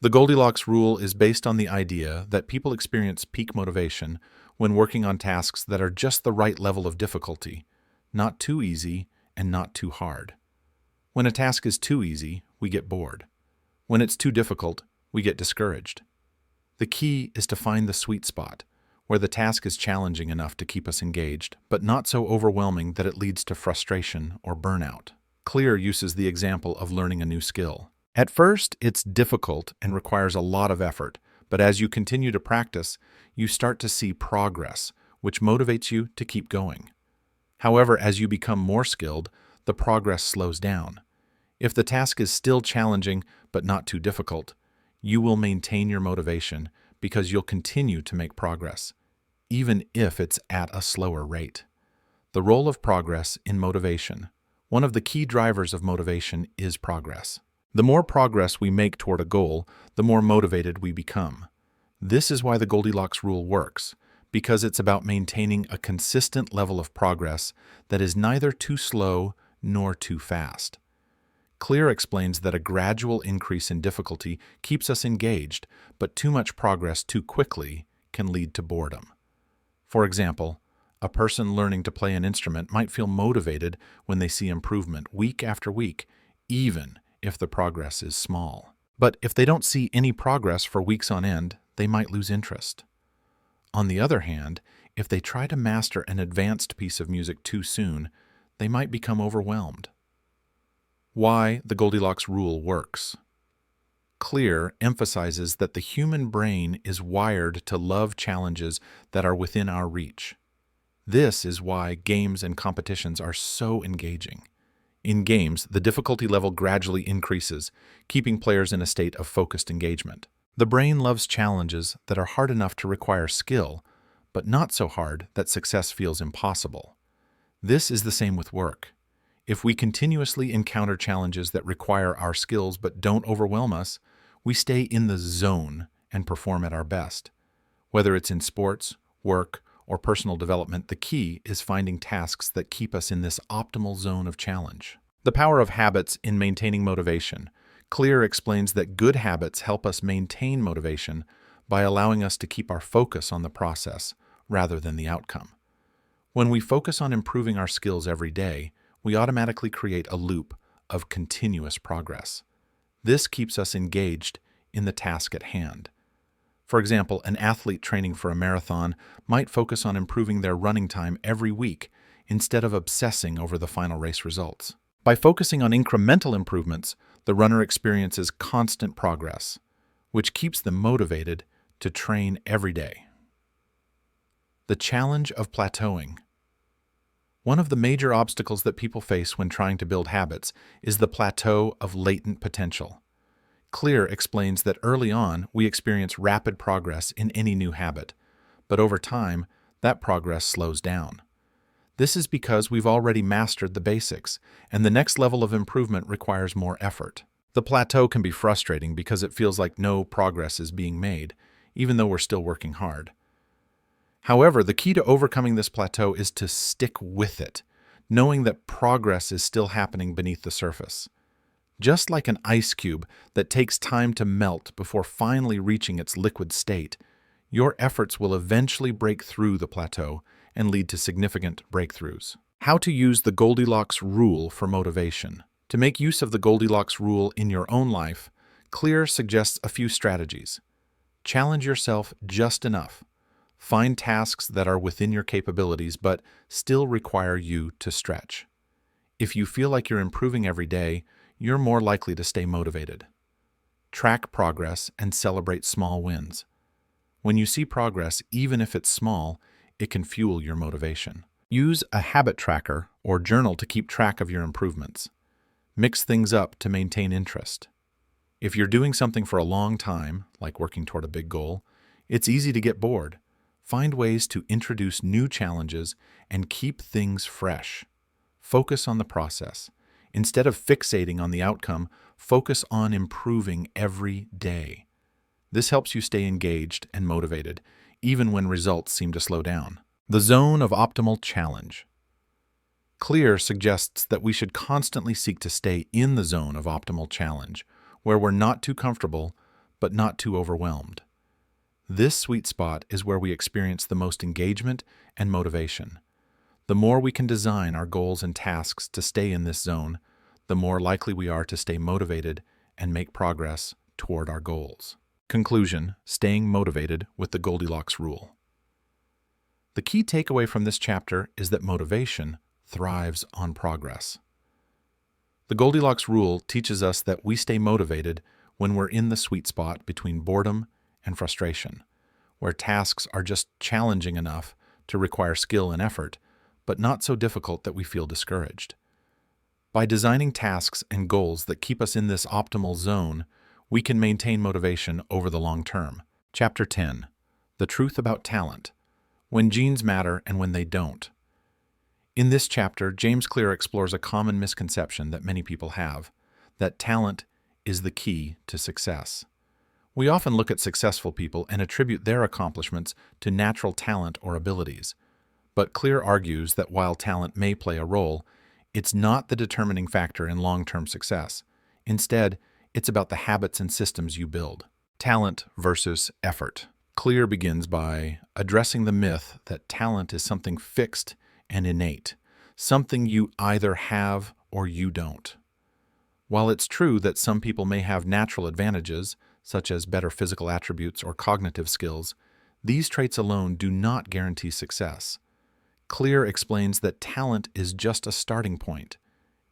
The Goldilocks Rule is based on the idea that people experience peak motivation when working on tasks that are just the right level of difficulty, not too easy and not too hard. When a task is too easy, we get bored. When it's too difficult, we get discouraged. The key is to find the sweet spot, where the task is challenging enough to keep us engaged, but not so overwhelming that it leads to frustration or burnout. Clear uses the example of learning a new skill. At first, it's difficult and requires a lot of effort, but as you continue to practice, you start to see progress, which motivates you to keep going. However, as you become more skilled, the progress slows down. If the task is still challenging but not too difficult, you will maintain your motivation because you'll continue to make progress, even if it's at a slower rate. The role of progress in motivation. One of the key drivers of motivation is progress. The more progress we make toward a goal, the more motivated we become. This is why the Goldilocks Rule works, because it's about maintaining a consistent level of progress that is neither too slow nor too fast. Clear explains that a gradual increase in difficulty keeps us engaged, but too much progress too quickly can lead to boredom. For example, a person learning to play an instrument might feel motivated when they see improvement week after week, even if the progress is small. But if they don't see any progress for weeks on end, they might lose interest. On the other hand, if they try to master an advanced piece of music too soon, they might become overwhelmed. Why the Goldilocks Rule works. Clear emphasizes that the human brain is wired to love challenges that are within our reach. This is why games and competitions are so engaging. In games, the difficulty level gradually increases, keeping players in a state of focused engagement. The brain loves challenges that are hard enough to require skill, but not so hard that success feels impossible. This is the same with work. If we continuously encounter challenges that require our skills but don't overwhelm us, we stay in the zone and perform at our best. Whether it's in sports, work, or personal development, the key is finding tasks that keep us in this optimal zone of challenge. The power of habits in maintaining motivation. Clear explains that good habits help us maintain motivation by allowing us to keep our focus on the process rather than the outcome. When we focus on improving our skills every day, we automatically create a loop of continuous progress. This keeps us engaged in the task at hand. For example, an athlete training for a marathon might focus on improving their running time every week instead of obsessing over the final race results. By focusing on incremental improvements, the runner experiences constant progress, which keeps them motivated to train every day. The challenge of plateauing. One of the major obstacles that people face when trying to build habits is the plateau of latent potential. Clear explains that early on we experience rapid progress in any new habit, but over time that progress slows down. This is because we've already mastered the basics, and the next level of improvement requires more effort. The plateau can be frustrating because it feels like no progress is being made, even though we're still working hard. However, the key to overcoming this plateau is to stick with it, knowing that progress is still happening beneath the surface. Just like an ice cube that takes time to melt before finally reaching its liquid state, your efforts will eventually break through the plateau and lead to significant breakthroughs. How to use the Goldilocks rule for motivation. To make use of the Goldilocks rule in your own life, Clear suggests a few strategies. Challenge yourself just enough. Find tasks that are within your capabilities but still require you to stretch. If you feel like you're improving every day, you're more likely to stay motivated. Track progress and celebrate small wins. When you see progress, even if it's small, it can fuel your motivation. Use a habit tracker or journal to keep track of your improvements. Mix things up to maintain interest. If you're doing something for a long time, like working toward a big goal, it's easy to get bored. Find ways to introduce new challenges and keep things fresh. Focus on the process. Instead of fixating on the outcome, focus on improving every day. This helps you stay engaged and motivated, even when results seem to slow down. The zone of optimal challenge. Clear suggests that we should constantly seek to stay in the zone of optimal challenge, where we're not too comfortable, but not too overwhelmed. This sweet spot is where we experience the most engagement and motivation. The more we can design our goals and tasks to stay in this zone, the more likely we are to stay motivated and make progress toward our goals. Conclusion: staying motivated with the Goldilocks rule. The key takeaway from this chapter is that motivation thrives on progress. The Goldilocks rule teaches us that we stay motivated when we're in the sweet spot between boredom and frustration, where tasks are just challenging enough to require skill and effort, but not so difficult that we feel discouraged. By designing tasks and goals that keep us in this optimal zone, we can maintain motivation over the long term. Chapter 10. The Truth About Talent. When genes matter and when they don't. In this chapter, James Clear explores a common misconception that many people have, that talent is the key to success. We often look at successful people and attribute their accomplishments to natural talent or abilities. But Clear argues that while talent may play a role, it's not the determining factor in long-term success. Instead, it's about the habits and systems you build. Talent versus effort. Clear begins by addressing the myth that talent is something fixed and innate, something you either have or you don't. While it's true that some people may have natural advantages, such as better physical attributes or cognitive skills, these traits alone do not guarantee success. Clear explains that talent is just a starting point.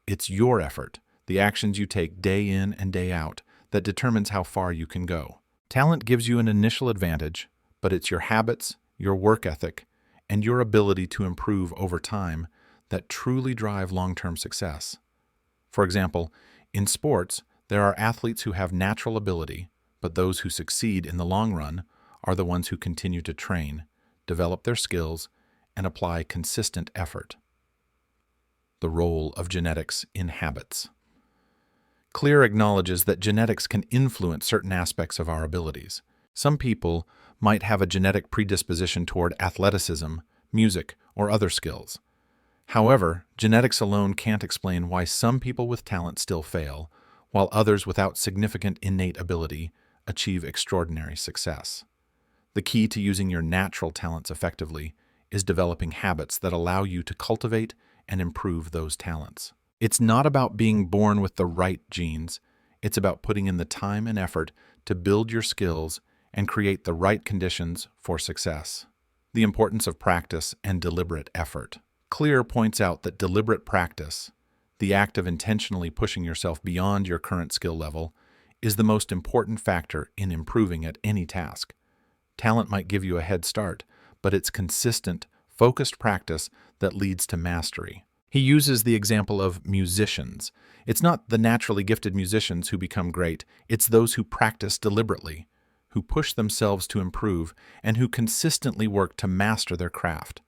It's your effort, the actions you take day in and day out, that determines how far you can go. Talent gives you an initial advantage, but it's your habits, your work ethic, and your ability to improve over time that truly drive long-term success. For example, in sports, there are athletes who have natural ability, but those who succeed in the long run are the ones who continue to train, develop their skills, and apply consistent effort. The role of genetics in habits. Clear acknowledges that genetics can influence certain aspects of our abilities. Some people might have a genetic predisposition toward athleticism, music, or other skills. However, genetics alone can't explain why some people with talent still fail, while others without significant innate ability achieve extraordinary success. The key to using your natural talents effectively is developing habits that allow you to cultivate and improve those talents. It's not about being born with the right genes. It's about putting in the time and effort to build your skills and create the right conditions for success. The importance of practice and deliberate effort. Clear points out that deliberate practice, the act of intentionally pushing yourself beyond your current skill level, is the most important factor in improving at any task. Talent might give you a head start, but it's consistent, focused practice that leads to mastery. He uses the example of musicians. It's not the naturally gifted musicians who become great, it's those who practice deliberately, who push themselves to improve, and who consistently work to master their craft.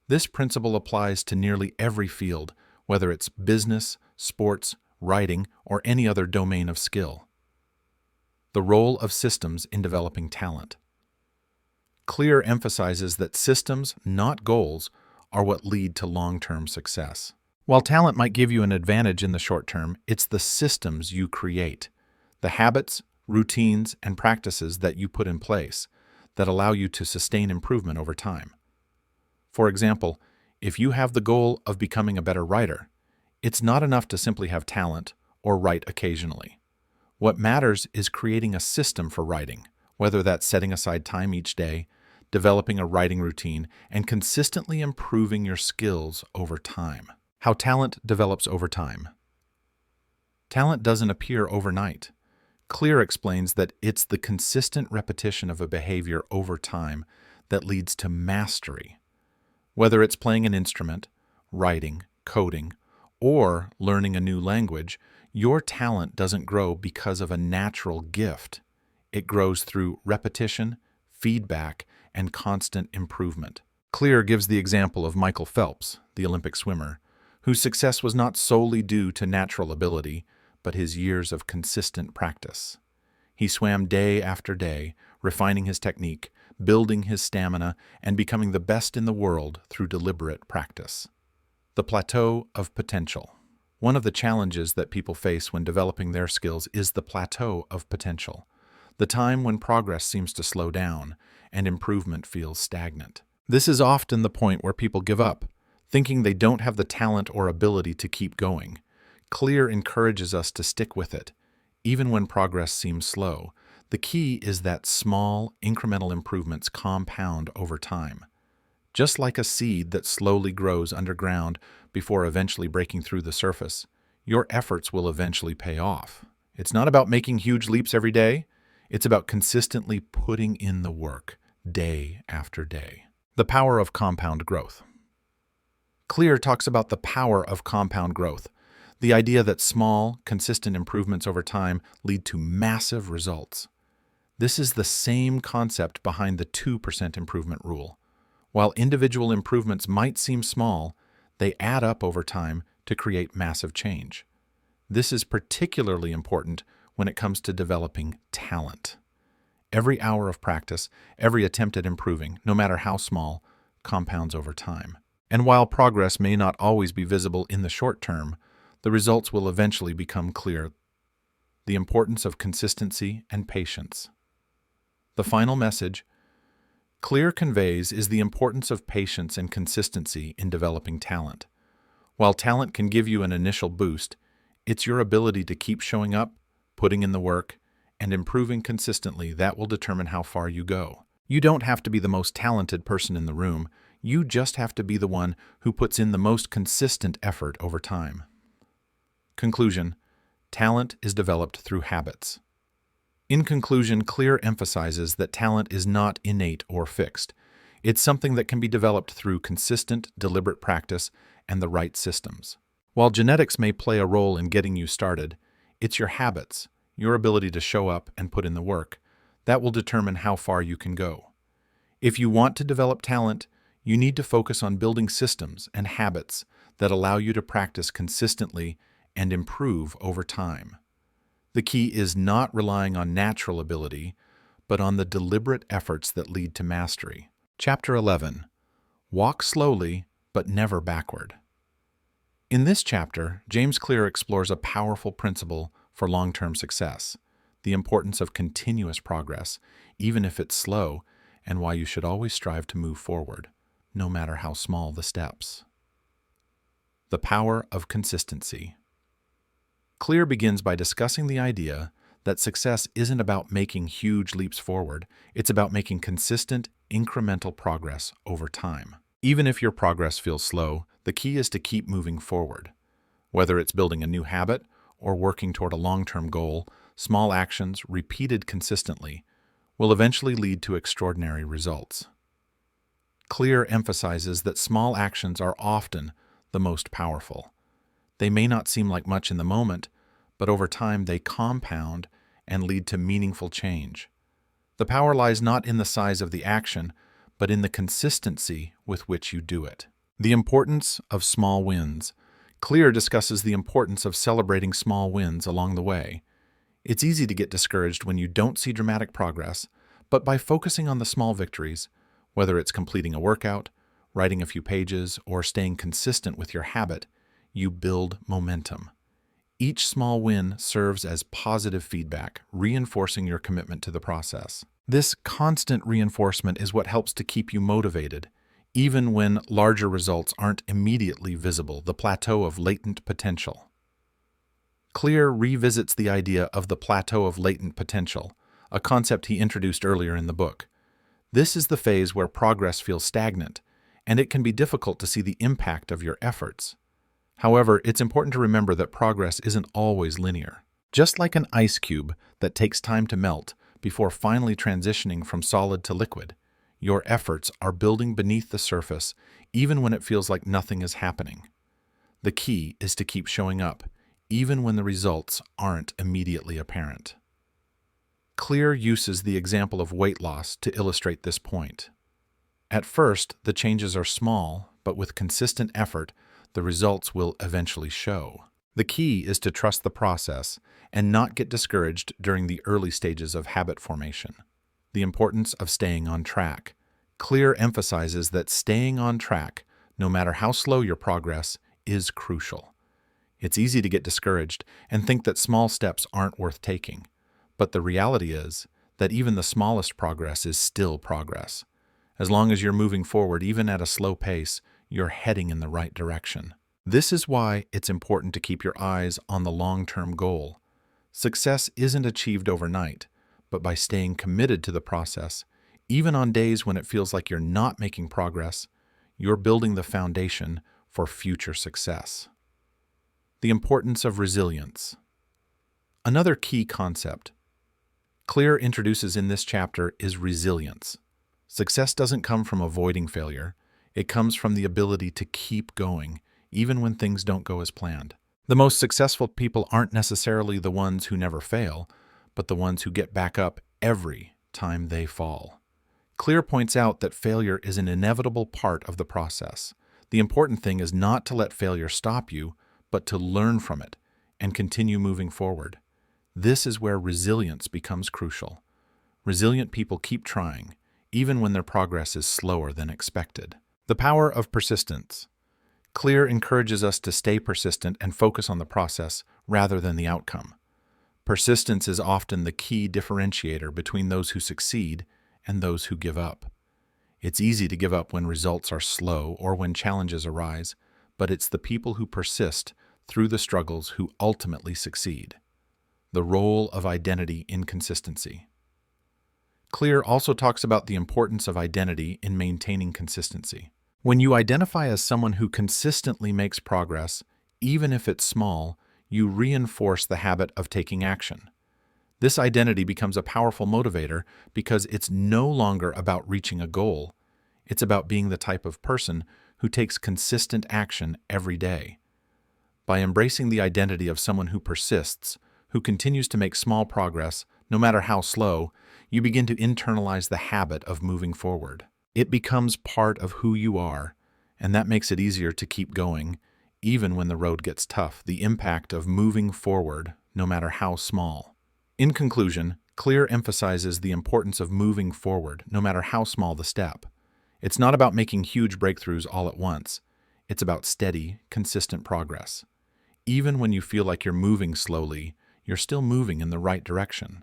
This principle applies to nearly every field, whether it's business, sports, writing, or any other domain of skill. The role of systems in developing talent. Clear emphasizes that systems, not goals, are what lead to long-term success. While talent might give you an advantage in the short term, it's the systems you create, the habits, routines, and practices that you put in place that allow you to sustain improvement over time. For example, if you have the goal of becoming a better writer, it's not enough to simply have talent or write occasionally. What matters is creating a system for writing, whether that's setting aside time each day, developing a writing routine, and consistently improving your skills over time. How talent develops over time. Talent doesn't appear overnight. Clear explains that it's the consistent repetition of a behavior over time that leads to mastery. Whether it's playing an instrument, writing, coding, or learning a new language, your talent doesn't grow because of a natural gift. It grows through repetition, feedback, and constant improvement. Clear gives the example of Michael Phelps, the Olympic swimmer, whose success was not solely due to natural ability, but his years of consistent practice. He swam day after day, refining his technique, building his stamina, and becoming the best in the world through deliberate practice. The plateau of potential. One of the challenges that people face when developing their skills is the plateau of potential, the time when progress seems to slow down and improvement feels stagnant. This is often the point where people give up, thinking they don't have the talent or ability to keep going. Clear encourages us to stick with it, even when progress seems slow. The key is that small, incremental improvements compound over time. Just like a seed that slowly grows underground before eventually breaking through the surface, your efforts will eventually pay off. It's not about making huge leaps every day. It's about consistently putting in the work, day after day. The power of compound growth. Clear talks about the power of compound growth, the idea that small, consistent improvements over time lead to massive results. This is the same concept behind the 2% improvement rule. While individual improvements might seem small, they add up over time to create massive change. This is particularly important when it comes to developing talent. Every hour of practice, every attempt at improving, no matter how small, compounds over time. And while progress may not always be visible in the short term, the results will eventually become clear. The importance of consistency and patience. The final message Clear conveys is the importance of patience and consistency in developing talent. While talent can give you an initial boost, it's your ability to keep showing up, putting in the work, and improving consistently that will determine how far you go. You don't have to be the most talented person in the room. You just have to be the one who puts in the most consistent effort over time. Conclusion: talent is developed through habits. In conclusion, Clear emphasizes that talent is not innate or fixed. It's something that can be developed through consistent, deliberate practice and the right systems. While genetics may play a role in getting you started, it's your habits, your ability to show up and put in the work, that will determine how far you can go. If you want to develop talent, you need to focus on building systems and habits that allow you to practice consistently and improve over time. The key is not relying on natural ability, but on the deliberate efforts that lead to mastery. Chapter 11. Walk slowly, but never backward. In this chapter, James Clear explores a powerful principle for long-term success, the importance of continuous progress, even if it's slow, and why you should always strive to move forward, no matter how small the steps. The power of consistency. Clear begins by discussing the idea that success isn't about making huge leaps forward, it's about making consistent, incremental progress over time. Even if your progress feels slow, the key is to keep moving forward. Whether it's building a new habit or working toward a long-term goal, small actions, repeated consistently, will eventually lead to extraordinary results. Clear emphasizes that small actions are often the most powerful. They may not seem like much in the moment, but over time they compound and lead to meaningful change. The power lies not in the size of the action, but in the consistency with which you do it. The importance of small wins. Clear discusses the importance of celebrating small wins along the way. It's easy to get discouraged when you don't see dramatic progress, but by focusing on the small victories, whether it's completing a workout, writing a few pages, or staying consistent with your habit, you build momentum. Each small win serves as positive feedback, reinforcing your commitment to the process. This constant reinforcement is what helps to keep you motivated, even when larger results aren't immediately visible, the plateau of latent potential. Clear revisits the idea of the plateau of latent potential, a concept he introduced earlier in the book. This is the phase where progress feels stagnant, and it can be difficult to see the impact of your efforts. However, it's important to remember that progress isn't always linear. Just like an ice cube that takes time to melt before finally transitioning from solid to liquid, your efforts are building beneath the surface even when it feels like nothing is happening. The key is to keep showing up, even when the results aren't immediately apparent. Clear uses the example of weight loss to illustrate this point. At first, the changes are small, but with consistent effort, the results will eventually show. The key is to trust the process and not get discouraged during the early stages of habit formation. The importance of staying on track. Clear emphasizes that staying on track, no matter how slow your progress, is crucial. It's easy to get discouraged and think that small steps aren't worth taking, but the reality is that even the smallest progress is still progress. As long as you're moving forward, even at a slow pace, you're heading in the right direction. This is why it's important to keep your eyes on the long-term goal. Success isn't achieved overnight, but by staying committed to the process, even on days when it feels like you're not making progress, you're building the foundation for future success. The importance of resilience. Another key concept Clear introduces in this chapter is resilience. Success doesn't come from avoiding failure. It comes from the ability to keep going, even when things don't go as planned. The most successful people aren't necessarily the ones who never fail, but the ones who get back up every time they fall. Clear points out that failure is an inevitable part of the process. The important thing is not to let failure stop you, but to learn from it and continue moving forward. This is where resilience becomes crucial. Resilient people keep trying, even when their progress is slower than expected. The power of persistence. Clear encourages us to stay persistent and focus on the process rather than the outcome. Persistence is often the key differentiator between those who succeed and those who give up. It's easy to give up when results are slow or when challenges arise, but it's the people who persist through the struggles who ultimately succeed. The role of identity in consistency. Clear also talks about the importance of identity in maintaining consistency. When you identify as someone who consistently makes progress, even if it's small, you reinforce the habit of taking action. This identity becomes a powerful motivator because it's no longer about reaching a goal. It's about being the type of person who takes consistent action every day. By embracing the identity of someone who persists, who continues to make small progress, no matter how slow, you begin to internalize the habit of moving forward. It becomes part of who you are, and that makes it easier to keep going, even when the road gets tough. The impact of moving forward, no matter how small. In conclusion, Clear emphasizes the importance of moving forward, no matter how small the step. It's not about making huge breakthroughs all at once. It's about steady, consistent progress. Even when you feel like you're moving slowly, you're still moving in the right direction.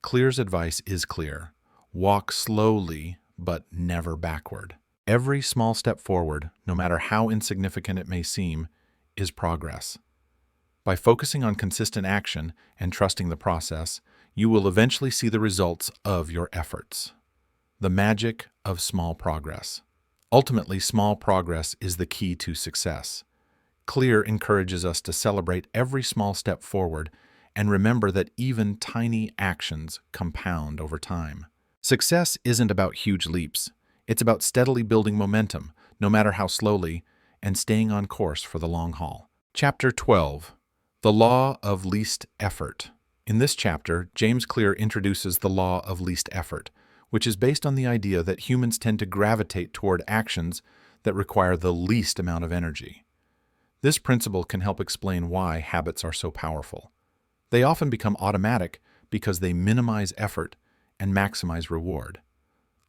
Clear's advice is clear. Walk slowly, but never backward. Every small step forward, no matter how insignificant it may seem, is progress. By focusing on consistent action and trusting the process, you will eventually see the results of your efforts. The magic of small progress. Ultimately, small progress is the key to success. Clear encourages us to celebrate every small step forward and remember that even tiny actions compound over time. Success isn't about huge leaps. It's about steadily building momentum, no matter how slowly, and staying on course for the long haul. Chapter 12. The Law of Least Effort. In this chapter, James Clear introduces the law of least effort, which is based on the idea that humans tend to gravitate toward actions that require the least amount of energy. This principle can help explain why habits are so powerful. They often become automatic because they minimize effort and maximize reward.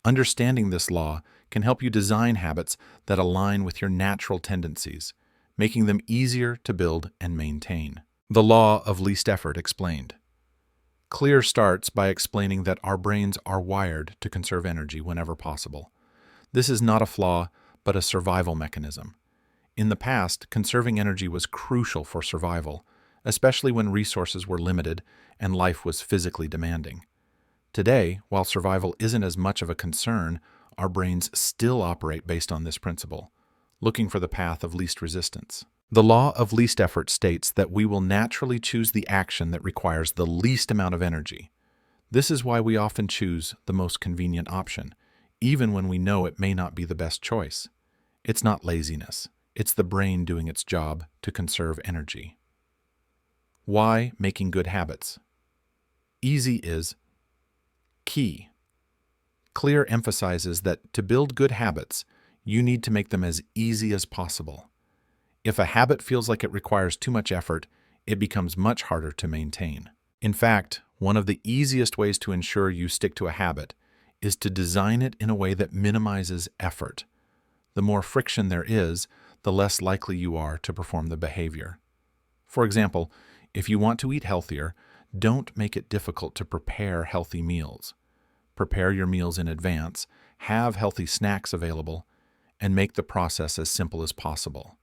Understanding this law can help you design habits that align with your natural tendencies, making them easier to build and maintain. The law of least effort explained. Clear starts by explaining that our brains are wired to conserve energy whenever possible. This is not a flaw, but a survival mechanism. In the past, conserving energy was crucial for survival, especially when resources were limited and life was physically demanding. Today, while survival isn't as much of a concern, our brains still operate based on this principle, looking for the path of least resistance. The law of least effort states that we will naturally choose the action that requires the least amount of energy. This is why we often choose the most convenient option, even when we know it may not be the best choice. It's not laziness. It's the brain doing its job to conserve energy. Why making good habits? Easy is key. Clear emphasizes that to build good habits, you need to make them as easy as possible. If a habit feels like it requires too much effort, it becomes much harder to maintain. In fact, one of the easiest ways to ensure you stick to a habit is to design it in a way that minimizes effort. The more friction there is, the less likely you are to perform the behavior. For example, if you want to eat healthier, don't make it difficult to prepare healthy meals. Prepare your meals in advance, have healthy snacks available, and make the process as simple as possible.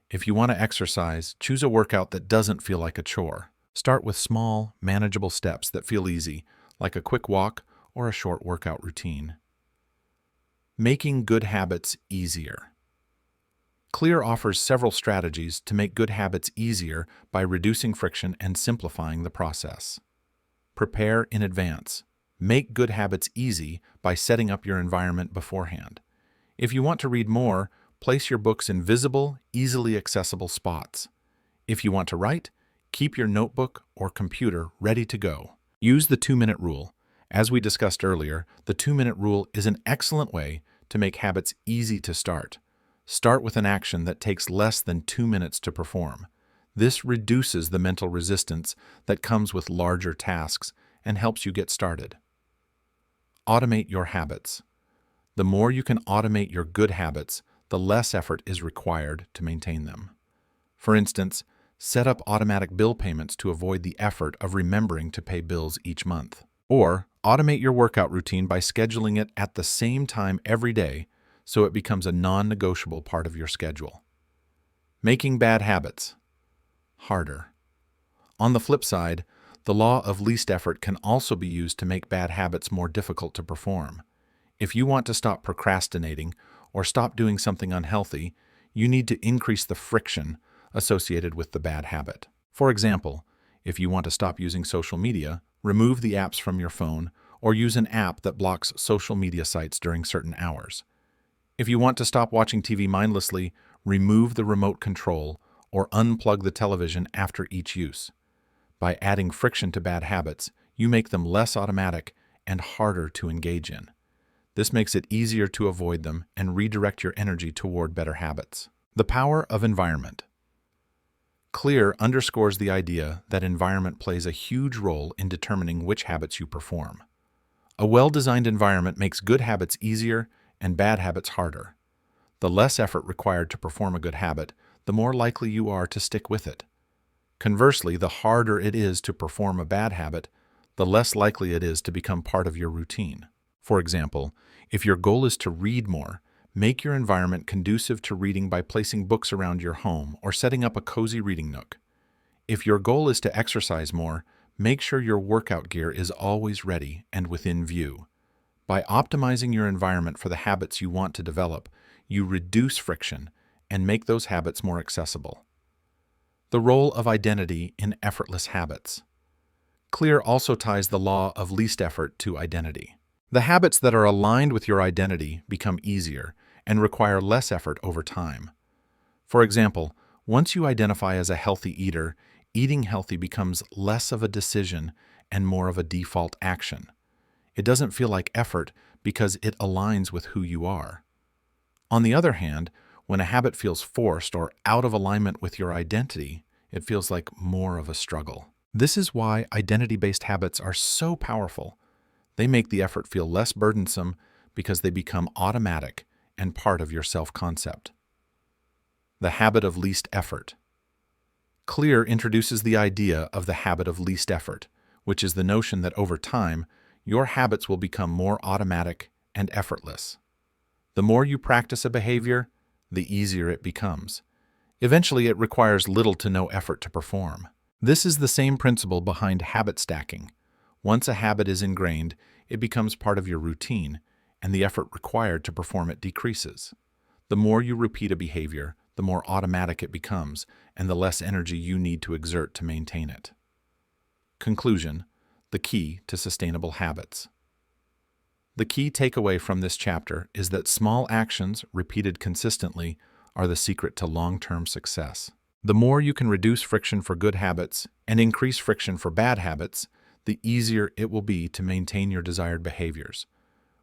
If you want to exercise, choose a workout that doesn't feel like a chore. Start with small, manageable steps that feel easy, like a quick walk or a short workout routine. Making good habits easier. Clear offers several strategies to make good habits easier by reducing friction and simplifying the process. Prepare in advance. Make good habits easy by setting up your environment beforehand. If you want to read more, place your books in visible, easily accessible spots. If you want to write, keep your notebook or computer ready to go. Use the 2-minute rule. As we discussed earlier, the 2-minute rule is an excellent way to make habits easy to start. Start with an action that takes less than 2 minutes to perform. This reduces the mental resistance that comes with larger tasks and helps you get started. Automate your habits. The more you can automate your good habits, the less effort is required to maintain them. For instance, set up automatic bill payments to avoid the effort of remembering to pay bills each month. Or automate your workout routine by scheduling it at the same time every day so it becomes a non-negotiable part of your schedule. Making bad habits harder. On the flip side, the law of least effort can also be used to make bad habits more difficult to perform. If you want to stop procrastinating or stop doing something unhealthy, you need to increase the friction associated with the bad habit. For example, if you want to stop using social media, remove the apps from your phone or use an app that blocks social media sites during certain hours. If you want to stop watching TV mindlessly, remove the remote control or unplug the television after each use. By adding friction to bad habits, you make them less automatic and harder to engage in. This makes it easier to avoid them and redirect your energy toward better habits. The power of environment. Clear underscores the idea that environment plays a huge role in determining which habits you perform. A well-designed environment makes good habits easier and bad habits harder. The less effort required to perform a good habit, the more likely you are to stick with it. Conversely, the harder it is to perform a bad habit, the less likely it is to become part of your routine. For example, if your goal is to read more, make your environment conducive to reading by placing books around your home or setting up a cozy reading nook. If your goal is to exercise more, make sure your workout gear is always ready and within view. By optimizing your environment for the habits you want to develop, you reduce friction and make those habits more accessible. The role of identity in effortless habits. Clear also ties the law of least effort to identity. The habits that are aligned with your identity become easier and require less effort over time. For example, once you identify as a healthy eater, eating healthy becomes less of a decision and more of a default action. It doesn't feel like effort because it aligns with who you are. On the other hand, When a habit feels forced or out of alignment with your identity, it feels like more of a struggle. This is why identity-based habits are so powerful. They make the effort feel less burdensome because they become automatic and part of your self-concept. The habit of least effort. Clear introduces the idea of the habit of least effort, which is the notion that over time, your habits will become more automatic and effortless. The more you practice a behavior, the easier it becomes. Eventually, it requires little to no effort to perform. This is the same principle behind habit stacking. Once a habit is ingrained, it becomes part of your routine, and the effort required to perform it decreases. The more you repeat a behavior, the more automatic it becomes, and the less energy you need to exert to maintain it. Conclusion: the key to sustainable habits. The key takeaway from this chapter is that small actions repeated consistently are the secret to long-term success. The more you can reduce friction for good habits and increase friction for bad habits, the easier it will be to maintain your desired behaviors.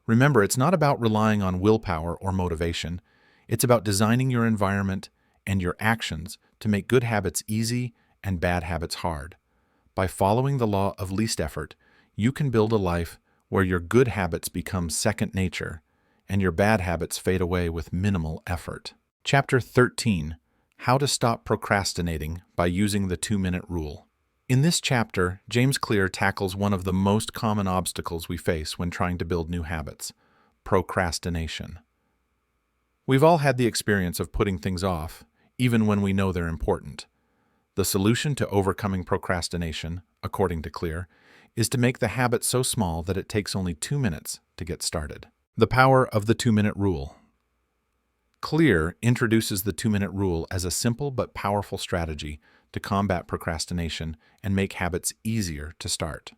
Remember, it's not about relying on willpower or motivation. It's about designing your environment and your actions to make good habits easy and bad habits hard. By following the law of least effort, you can build a life where your good habits become second nature and your bad habits fade away with minimal effort. Chapter 13: How to Stop Procrastinating by Using the 2-Minute Rule. In this chapter, James Clear tackles one of the most common obstacles we face when trying to build new habits: procrastination. We've all had the experience of putting things off, even when we know they're important. The solution to overcoming procrastination, according to Clear, is to make the habit so small that it takes only 2 minutes to get started. The power of the 2-minute rule. Clear introduces the 2-minute rule as a simple but powerful strategy to combat procrastination and make habits easier to start.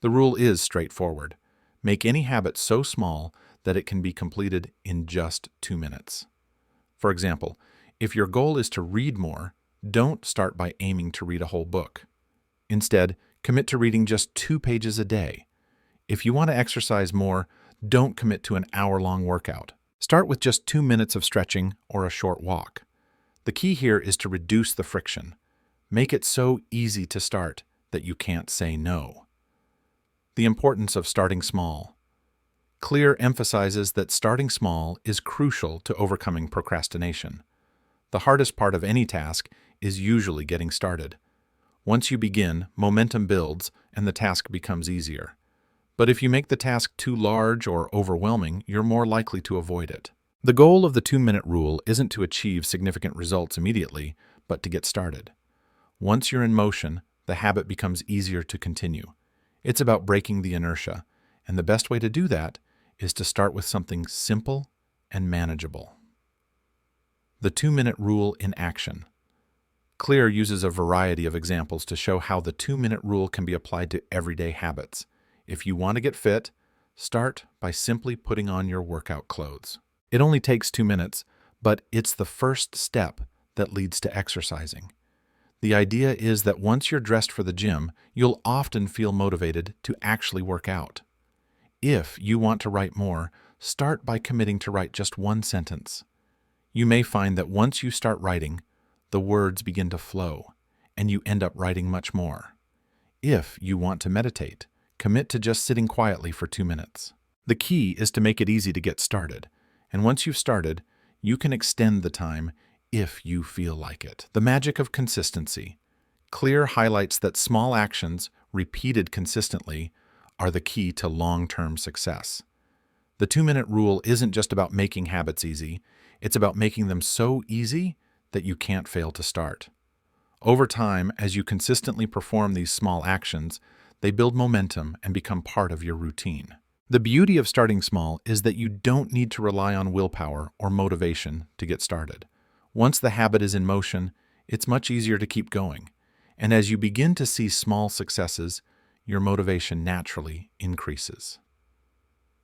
The rule is straightforward. Make any habit so small that it can be completed in just 2 minutes. For example, if your goal is to read more, don't start by aiming to read a whole book. Instead, commit to reading just 2 pages a day. If you want to exercise more, don't commit to an hour-long workout. Start with just 2 minutes of stretching or a short walk. The key here is to reduce the friction. Make it so easy to start that you can't say no. The importance of starting small. Clear emphasizes that starting small is crucial to overcoming procrastination. The hardest part of any task is usually getting started. Once you begin, momentum builds and the task becomes easier. But if you make the task too large or overwhelming, you're more likely to avoid it. The goal of the 2-minute rule isn't to achieve significant results immediately, but to get started. Once you're in motion, the habit becomes easier to continue. It's about breaking the inertia, and the best way to do that is to start with something simple and manageable. The 2-minute rule in action. Clear uses a variety of examples to show how the 2-minute rule can be applied to everyday habits. If you want to get fit, start by simply putting on your workout clothes. It only takes 2 minutes, but it's the first step that leads to exercising. The idea is that once you're dressed for the gym, you'll often feel motivated to actually work out. If you want to write more, start by committing to write just 1 sentence. You may find that once you start writing, the words begin to flow, and you end up writing much more. If you want to meditate, commit to just sitting quietly for 2 minutes. The key is to make it easy to get started, and once you've started, you can extend the time if you feel like it. The magic of consistency. Clear highlights that small actions, repeated consistently, are the key to long-term success. The 2-minute rule isn't just about making habits easy, it's about making them so easy that you can't fail to start. Over time, as you consistently perform these small actions, they build momentum and become part of your routine. The beauty of starting small is that you don't need to rely on willpower or motivation to get started. Once the habit is in motion, it's much easier to keep going. And as you begin to see small successes, your motivation naturally increases.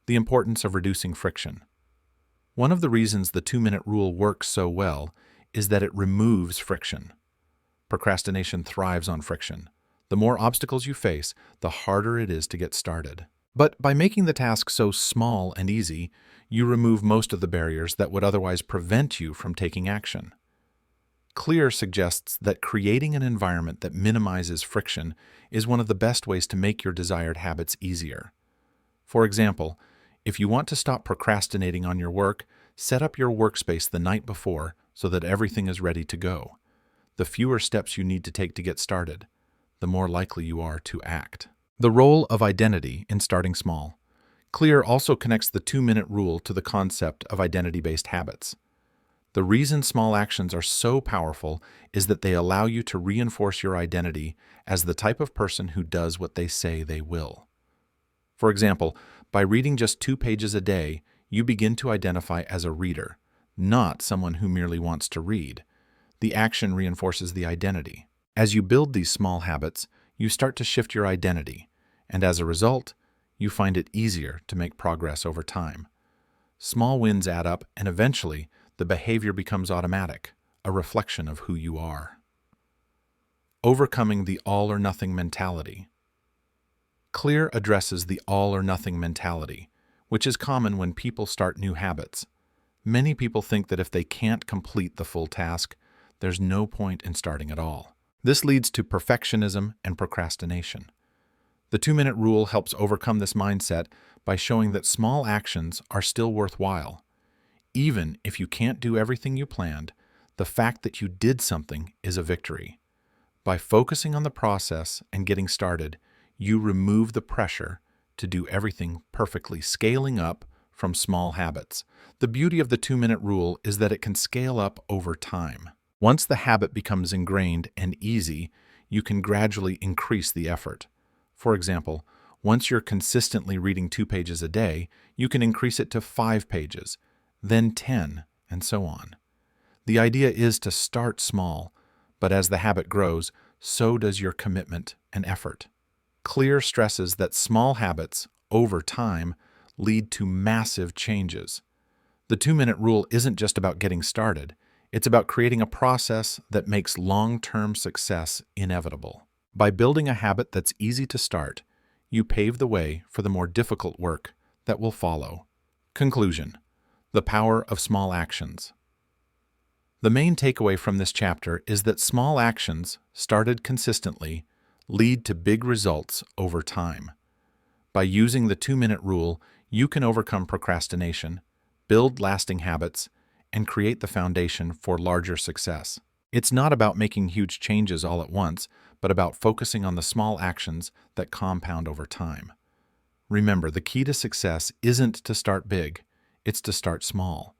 The importance of reducing friction. One of the reasons the 2-minute rule works so well is that it removes friction. Procrastination thrives on friction. The more obstacles you face, the harder it is to get started. But by making the task so small and easy, you remove most of the barriers that would otherwise prevent you from taking action. Clear suggests that creating an environment that minimizes friction is one of the best ways to make your desired habits easier. For example, if you want to stop procrastinating on your work, set up your workspace the night before so that everything is ready to go. The fewer steps you need to take to get started, the more likely you are to act. The role of identity in starting small. Clear also connects the 2-minute rule to the concept of identity-based habits. The reason small actions are so powerful is that they allow you to reinforce your identity as the type of person who does what they say they will. For example, by reading just 2 pages a day, you begin to identify as a reader, not someone who merely wants to read. The action reinforces the identity. As you build these small habits, you start to shift your identity, and as a result, you find it easier to make progress over time. Small wins add up, and eventually, the behavior becomes automatic, a reflection of who you are. Overcoming the all-or-nothing mentality. Clear addresses the all-or-nothing mentality, which is common when people start new habits. Many people think that if they can't complete the full task, there's no point in starting at all. This leads to perfectionism and procrastination. The 2-minute rule helps overcome this mindset by showing that small actions are still worthwhile. Even if you can't do everything you planned, the fact that you did something is a victory. By focusing on the process and getting started, you remove the pressure to do everything perfectly, scaling up from small habits. The beauty of the 2-minute rule is that it can scale up over time. Once the habit becomes ingrained and easy, you can gradually increase the effort. For example, once you're consistently reading 2 pages a day, you can increase it to 5 pages, then 10, and so on. The idea is to start small, but as the habit grows, so does your commitment and effort. Clear stresses that small habits, over time, lead to massive changes. The 2-minute rule isn't just about getting started. It's about creating a process that makes long-term success inevitable. By building a habit that's easy to start, you pave the way for the more difficult work that will follow. Conclusion: the power of small actions. The main takeaway from this chapter is that small actions, started consistently, lead to big results over time. By using the 2-minute rule, you can overcome procrastination, build lasting habits, and create the foundation for larger success. It's not about making huge changes all at once, but about focusing on the small actions that compound over time. Remember, the key to success isn't to start big, it's to start small.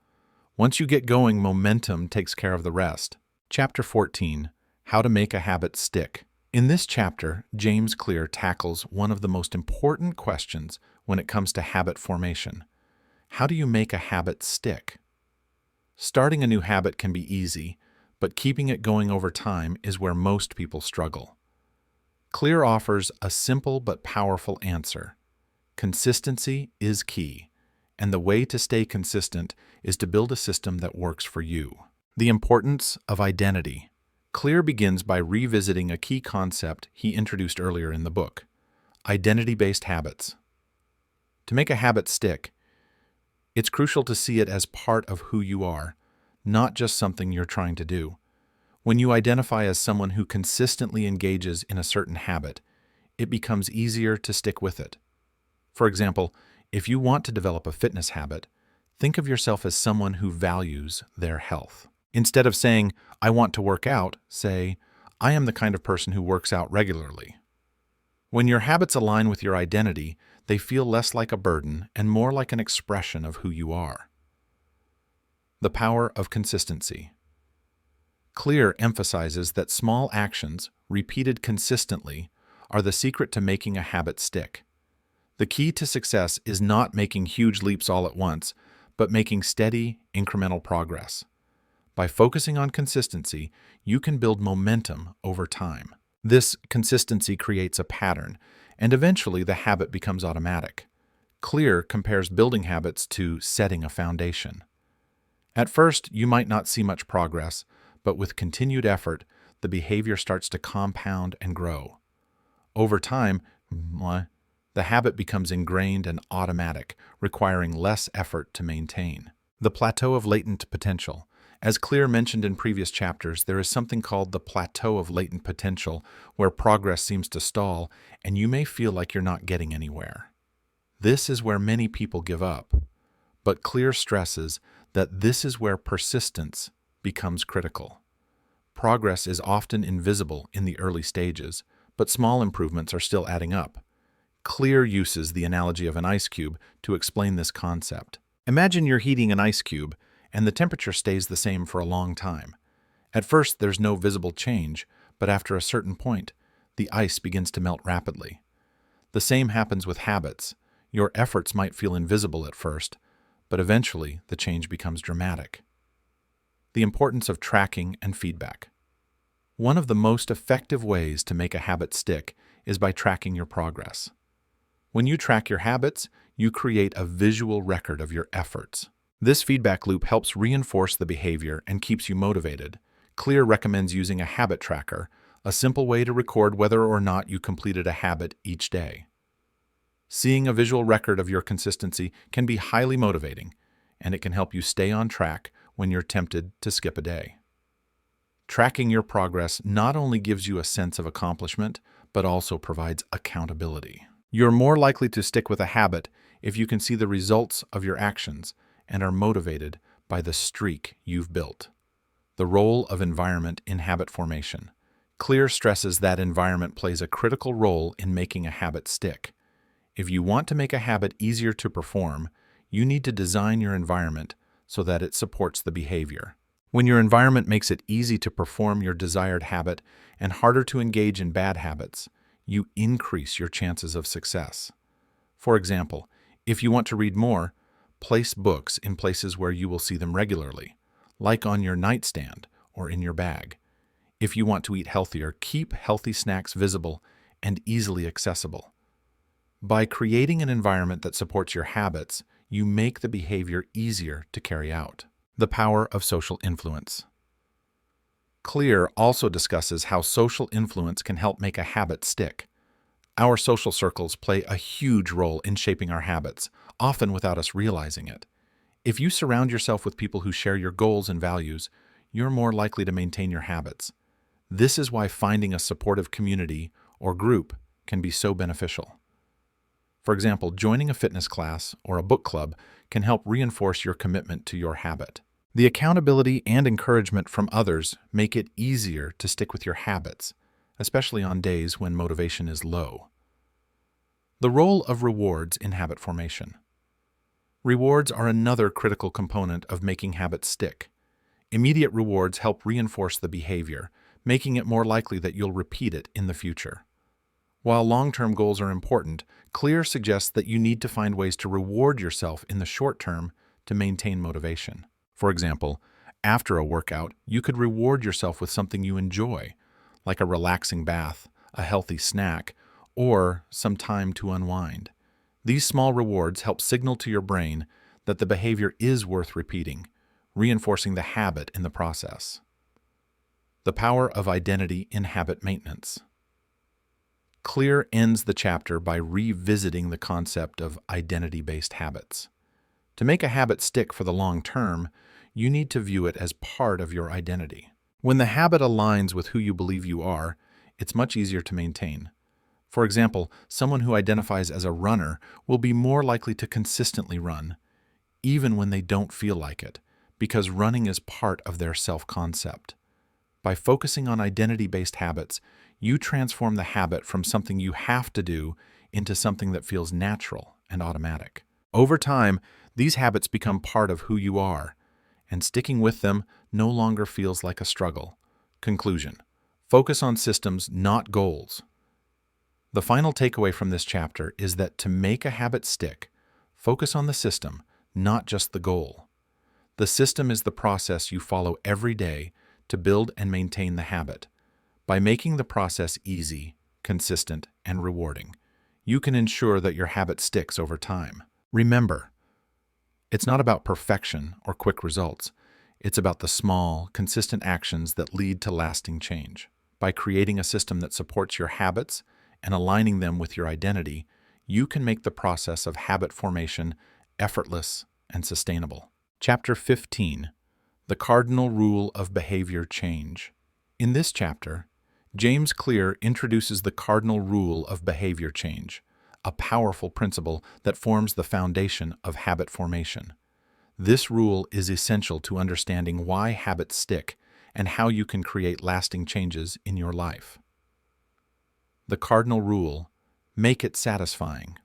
Once you get going, momentum takes care of the rest. Chapter 14: How to Make a Habit Stick. In this chapter, James Clear tackles one of the most important questions when it comes to habit formation. How do you make a habit stick? Starting a new habit can be easy, but keeping it going over time is where most people struggle. Clear offers a simple but powerful answer. Consistency is key, and the way to stay consistent is to build a system that works for you. The importance of identity. Clear begins by revisiting a key concept he introduced earlier in the book: identity-based habits. To make a habit stick, it's crucial to see it as part of who you are, not just something you're trying to do. When you identify as someone who consistently engages in a certain habit, it becomes easier to stick with it. For example, if you want to develop a fitness habit, think of yourself as someone who values their health. Instead of saying, "I want to work out," say, "I am the kind of person who works out regularly." When your habits align with your identity, they feel less like a burden and more like an expression of who you are. The power of consistency. Clear emphasizes that small actions, repeated consistently, are the secret to making a habit stick. The key to success is not making huge leaps all at once, but making steady, incremental progress. By focusing on consistency, you can build momentum over time. This consistency creates a pattern, and eventually the habit becomes automatic. Clear compares building habits to setting a foundation. At first, you might not see much progress, but with continued effort, the behavior starts to compound and grow. Over time, The habit becomes ingrained and automatic, requiring less effort to maintain. The plateau of latent potential. As Clear mentioned in previous chapters, there is something called the plateau of latent potential, where progress seems to stall and you may feel like you're not getting anywhere. This is where many people give up, but Clear stresses that this is where persistence becomes critical. Progress is often invisible in the early stages, but small improvements are still adding up. Clear uses the analogy of an ice cube to explain this concept. Imagine you're heating an ice cube, and the temperature stays the same for a long time. At first, there's no visible change, but after a certain point, the ice begins to melt rapidly. The same happens with habits. Your efforts might feel invisible at first, but eventually the change becomes dramatic. The importance of tracking and feedback. One of the most effective ways to make a habit stick is by tracking your progress. When you track your habits, you create a visual record of your efforts. This feedback loop helps reinforce the behavior and keeps you motivated. Clear recommends using a habit tracker, a simple way to record whether or not you completed a habit each day. Seeing a visual record of your consistency can be highly motivating, and it can help you stay on track when you're tempted to skip a day. Tracking your progress not only gives you a sense of accomplishment, but also provides accountability. You're more likely to stick with a habit if you can see the results of your actions and are motivated by the streak you've built. The role of environment in habit formation. Clear stresses that environment plays a critical role in making a habit stick. If you want to make a habit easier to perform, you need to design your environment so that it supports the behavior. When your environment makes it easy to perform your desired habit and harder to engage in bad habits, you increase your chances of success. For example, if you want to read more, place books in places where you will see them regularly, like on your nightstand or in your bag. If you want to eat healthier, keep healthy snacks visible and easily accessible. By creating an environment that supports your habits, you make the behavior easier to carry out. The power of social influence. Clear also discusses how social influence can help make a habit stick. Our social circles play a huge role in shaping our habits, often without us realizing it. If you surround yourself with people who share your goals and values, you're more likely to maintain your habits. This is why finding a supportive community or group can be so beneficial. For example, joining a fitness class or a book club can help reinforce your commitment to your habit. The accountability and encouragement from others make it easier to stick with your habits, especially on days when motivation is low. The role of rewards in habit formation. Rewards are another critical component of making habits stick. Immediate rewards help reinforce the behavior, making it more likely that you'll repeat it in the future. While long-term goals are important, Clear suggests that you need to find ways to reward yourself in the short term to maintain motivation. For example, after a workout, you could reward yourself with something you enjoy, like a relaxing bath, a healthy snack, or some time to unwind. These small rewards help signal to your brain that the behavior is worth repeating, reinforcing the habit in the process. The power of identity in habit maintenance. Clear ends the chapter by revisiting the concept of identity-based habits. To make a habit stick for the long term, you need to view it as part of your identity. When the habit aligns with who you believe you are, it's much easier to maintain. For example, someone who identifies as a runner will be more likely to consistently run, even when they don't feel like it, because running is part of their self-concept. By focusing on identity-based habits, you transform the habit from something you have to do into something that feels natural and automatic. Over time, these habits become part of who you are, and sticking with them no longer feels like a struggle. Conclusion: focus on systems, not goals. The final takeaway from this chapter is that to make a habit stick, focus on the system, not just the goal. The system is the process you follow every day to build and maintain the habit. By making the process easy, consistent, and rewarding, you can ensure that your habit sticks over time. Remember, it's not about perfection or quick results. It's about the small, consistent actions that lead to lasting change. By creating a system that supports your habits and aligning them with your identity, you can make the process of habit formation effortless and sustainable. Chapter 15: The Cardinal Rule of Behavior Change. In this chapter, James Clear introduces the cardinal rule of behavior change, a powerful principle that forms the foundation of habit formation. This rule is essential to understanding why habits stick and how you can create lasting changes in your life. The cardinal rule: make it satisfying.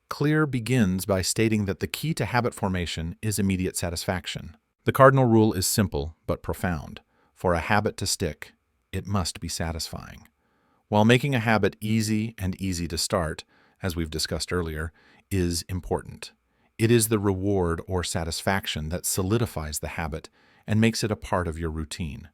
Clear begins by stating that the key to habit formation is immediate satisfaction. The cardinal rule is simple but profound. For a habit to stick, it must be satisfying. While making a habit easy to start, as we've discussed earlier, is important, it is the reward or satisfaction that solidifies the habit and makes it a part of your routine.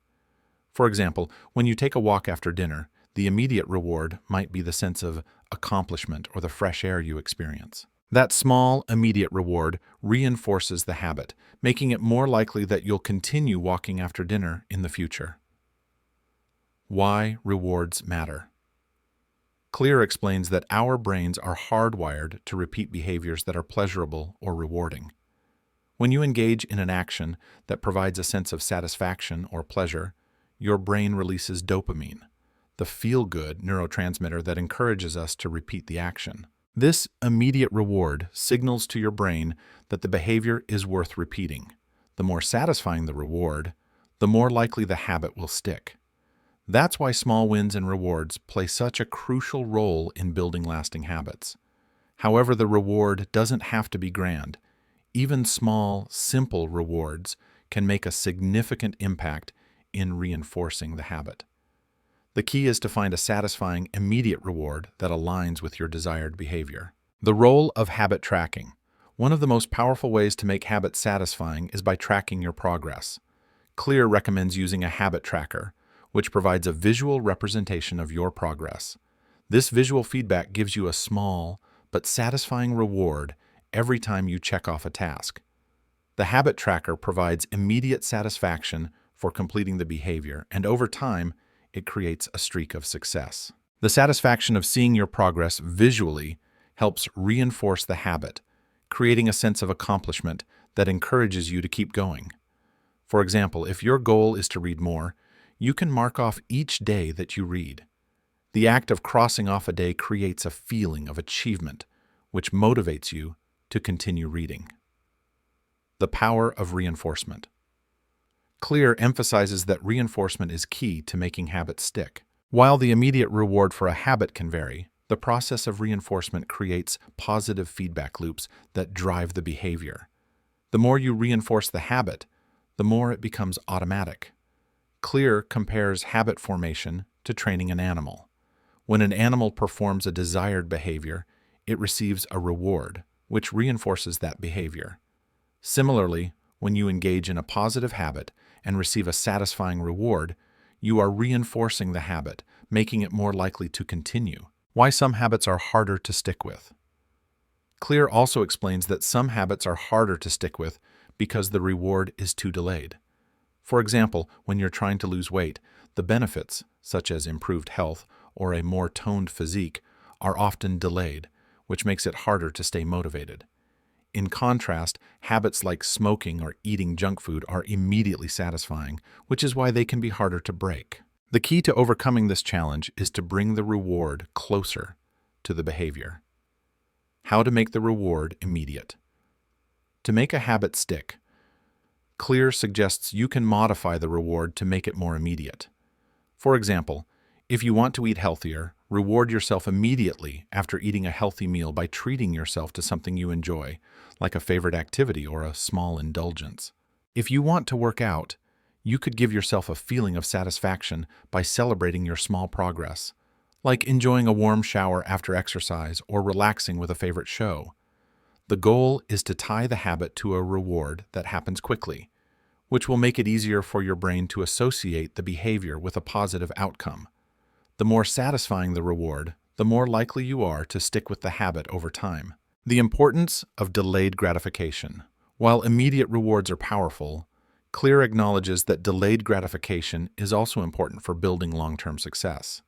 For example, when you take a walk after dinner, the immediate reward might be the sense of accomplishment or the fresh air you experience. That small, immediate reward reinforces the habit, making it more likely that you'll continue walking after dinner in the future. Why rewards matter. Clear explains that our brains are hardwired to repeat behaviors that are pleasurable or rewarding. When you engage in an action that provides a sense of satisfaction or pleasure, your brain releases dopamine, the feel-good neurotransmitter that encourages us to repeat the action. This immediate reward signals to your brain that the behavior is worth repeating. The more satisfying the reward, the more likely the habit will stick. That's why small wins and rewards play such a crucial role in building lasting habits. However, the reward doesn't have to be grand. Even small, simple rewards can make a significant impact in reinforcing the habit. The key is to find a satisfying, immediate reward that aligns with your desired behavior. The role of habit tracking. One of the most powerful ways to make habits satisfying is by tracking your progress. Clear recommends using a habit tracker, which provides a visual representation of your progress. This visual feedback gives you a small but satisfying reward every time you check off a task. The habit tracker provides immediate satisfaction for completing the behavior, and over time, it creates a streak of success. The satisfaction of seeing your progress visually helps reinforce the habit, creating a sense of accomplishment that encourages you to keep going. For example, if your goal is to read more, you can mark off each day that you read. The act of crossing off a day creates a feeling of achievement, which motivates you to continue reading. The power of reinforcement. Clear emphasizes that reinforcement is key to making habits stick. While the immediate reward for a habit can vary, the process of reinforcement creates positive feedback loops that drive the behavior. The more you reinforce the habit, the more it becomes automatic. Clear compares habit formation to training an animal. When an animal performs a desired behavior, it receives a reward, which reinforces that behavior. Similarly, when you engage in a positive habit and receive a satisfying reward, you are reinforcing the habit, making it more likely to continue. Why some habits are harder to stick with. Clear also explains that some habits are harder to stick with because the reward is too delayed. For example, when you're trying to lose weight, the benefits, such as improved health or a more toned physique, are often delayed, which makes it harder to stay motivated. In contrast, habits like smoking or eating junk food are immediately satisfying, which is why they can be harder to break. The key to overcoming this challenge is to bring the reward closer to the behavior. How to make the reward immediate. To make a habit stick, Clear suggests you can modify the reward to make it more immediate. For example, if you want to eat healthier, reward yourself immediately after eating a healthy meal by treating yourself to something you enjoy, like a favorite activity or a small indulgence. If you want to work out, you could give yourself a feeling of satisfaction by celebrating your small progress, like enjoying a warm shower after exercise or relaxing with a favorite show. The goal is to tie the habit to a reward that happens quickly, which will make it easier for your brain to associate the behavior with a positive outcome. The more satisfying the reward, the more likely you are to stick with the habit over time. The importance of delayed gratification. While immediate rewards are powerful, Clear acknowledges that delayed gratification is also important for building long-term success.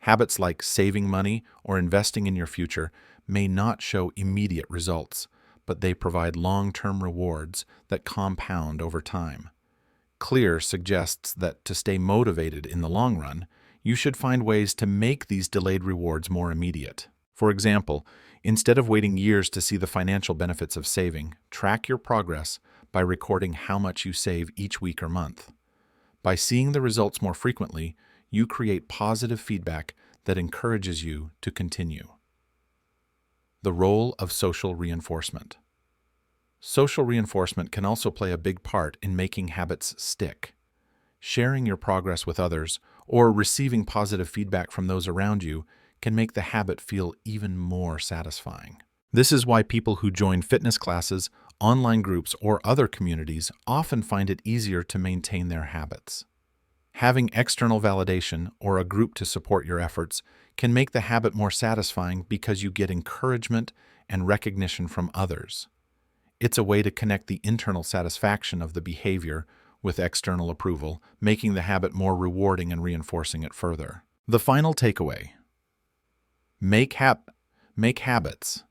Habits like saving money or investing in your future may not show immediate results, but they provide long-term rewards that compound over time. Clear suggests that to stay motivated in the long run, you should find ways to make these delayed rewards more immediate. For example, instead of waiting years to see the financial benefits of saving, track your progress by recording how much you save each week or month. By seeing the results more frequently, you create positive feedback that encourages you to continue. The role of social reinforcement. Social reinforcement can also play a big part in making habits stick. Sharing your progress with others or receiving positive feedback from those around you can make the habit feel even more satisfying. This is why people who join fitness classes, online groups, or other communities often find it easier to maintain their habits. Having external validation or a group to support your efforts can make the habit more satisfying because you get encouragement and recognition from others. It's a way to connect the internal satisfaction of the behavior with external approval, making the habit more rewarding and reinforcing it further. The final takeaway: make habits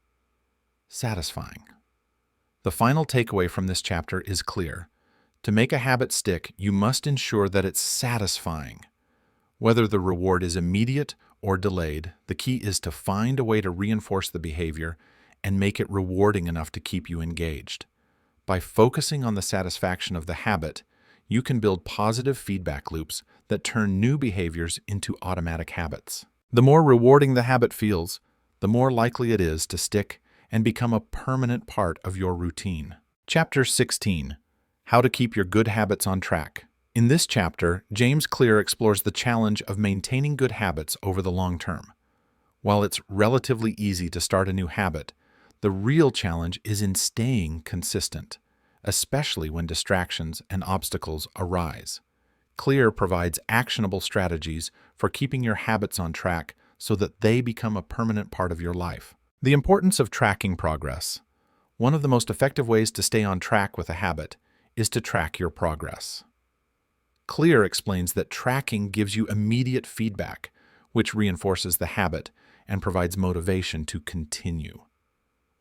satisfying. The final takeaway from this chapter is clear. To make a habit stick, you must ensure that it's satisfying. Whether the reward is immediate or delayed, the key is to find a way to reinforce the behavior and make it rewarding enough to keep you engaged. By focusing on the satisfaction of the habit, you can build positive feedback loops that turn new behaviors into automatic habits. The more rewarding the habit feels, the more likely it is to stick and become a permanent part of your routine. Chapter 16: How to Keep Your Good Habits on Track. In this chapter, James Clear explores the challenge of maintaining good habits over the long term. While it's relatively easy to start a new habit, the real challenge is in staying consistent, especially when distractions and obstacles arise. Clear provides actionable strategies for keeping your habits on track so that they become a permanent part of your life. The importance of tracking progress. One of the most effective ways to stay on track with a habit is to track your progress. Clear explains that tracking gives you immediate feedback, which reinforces the habit and provides motivation to continue.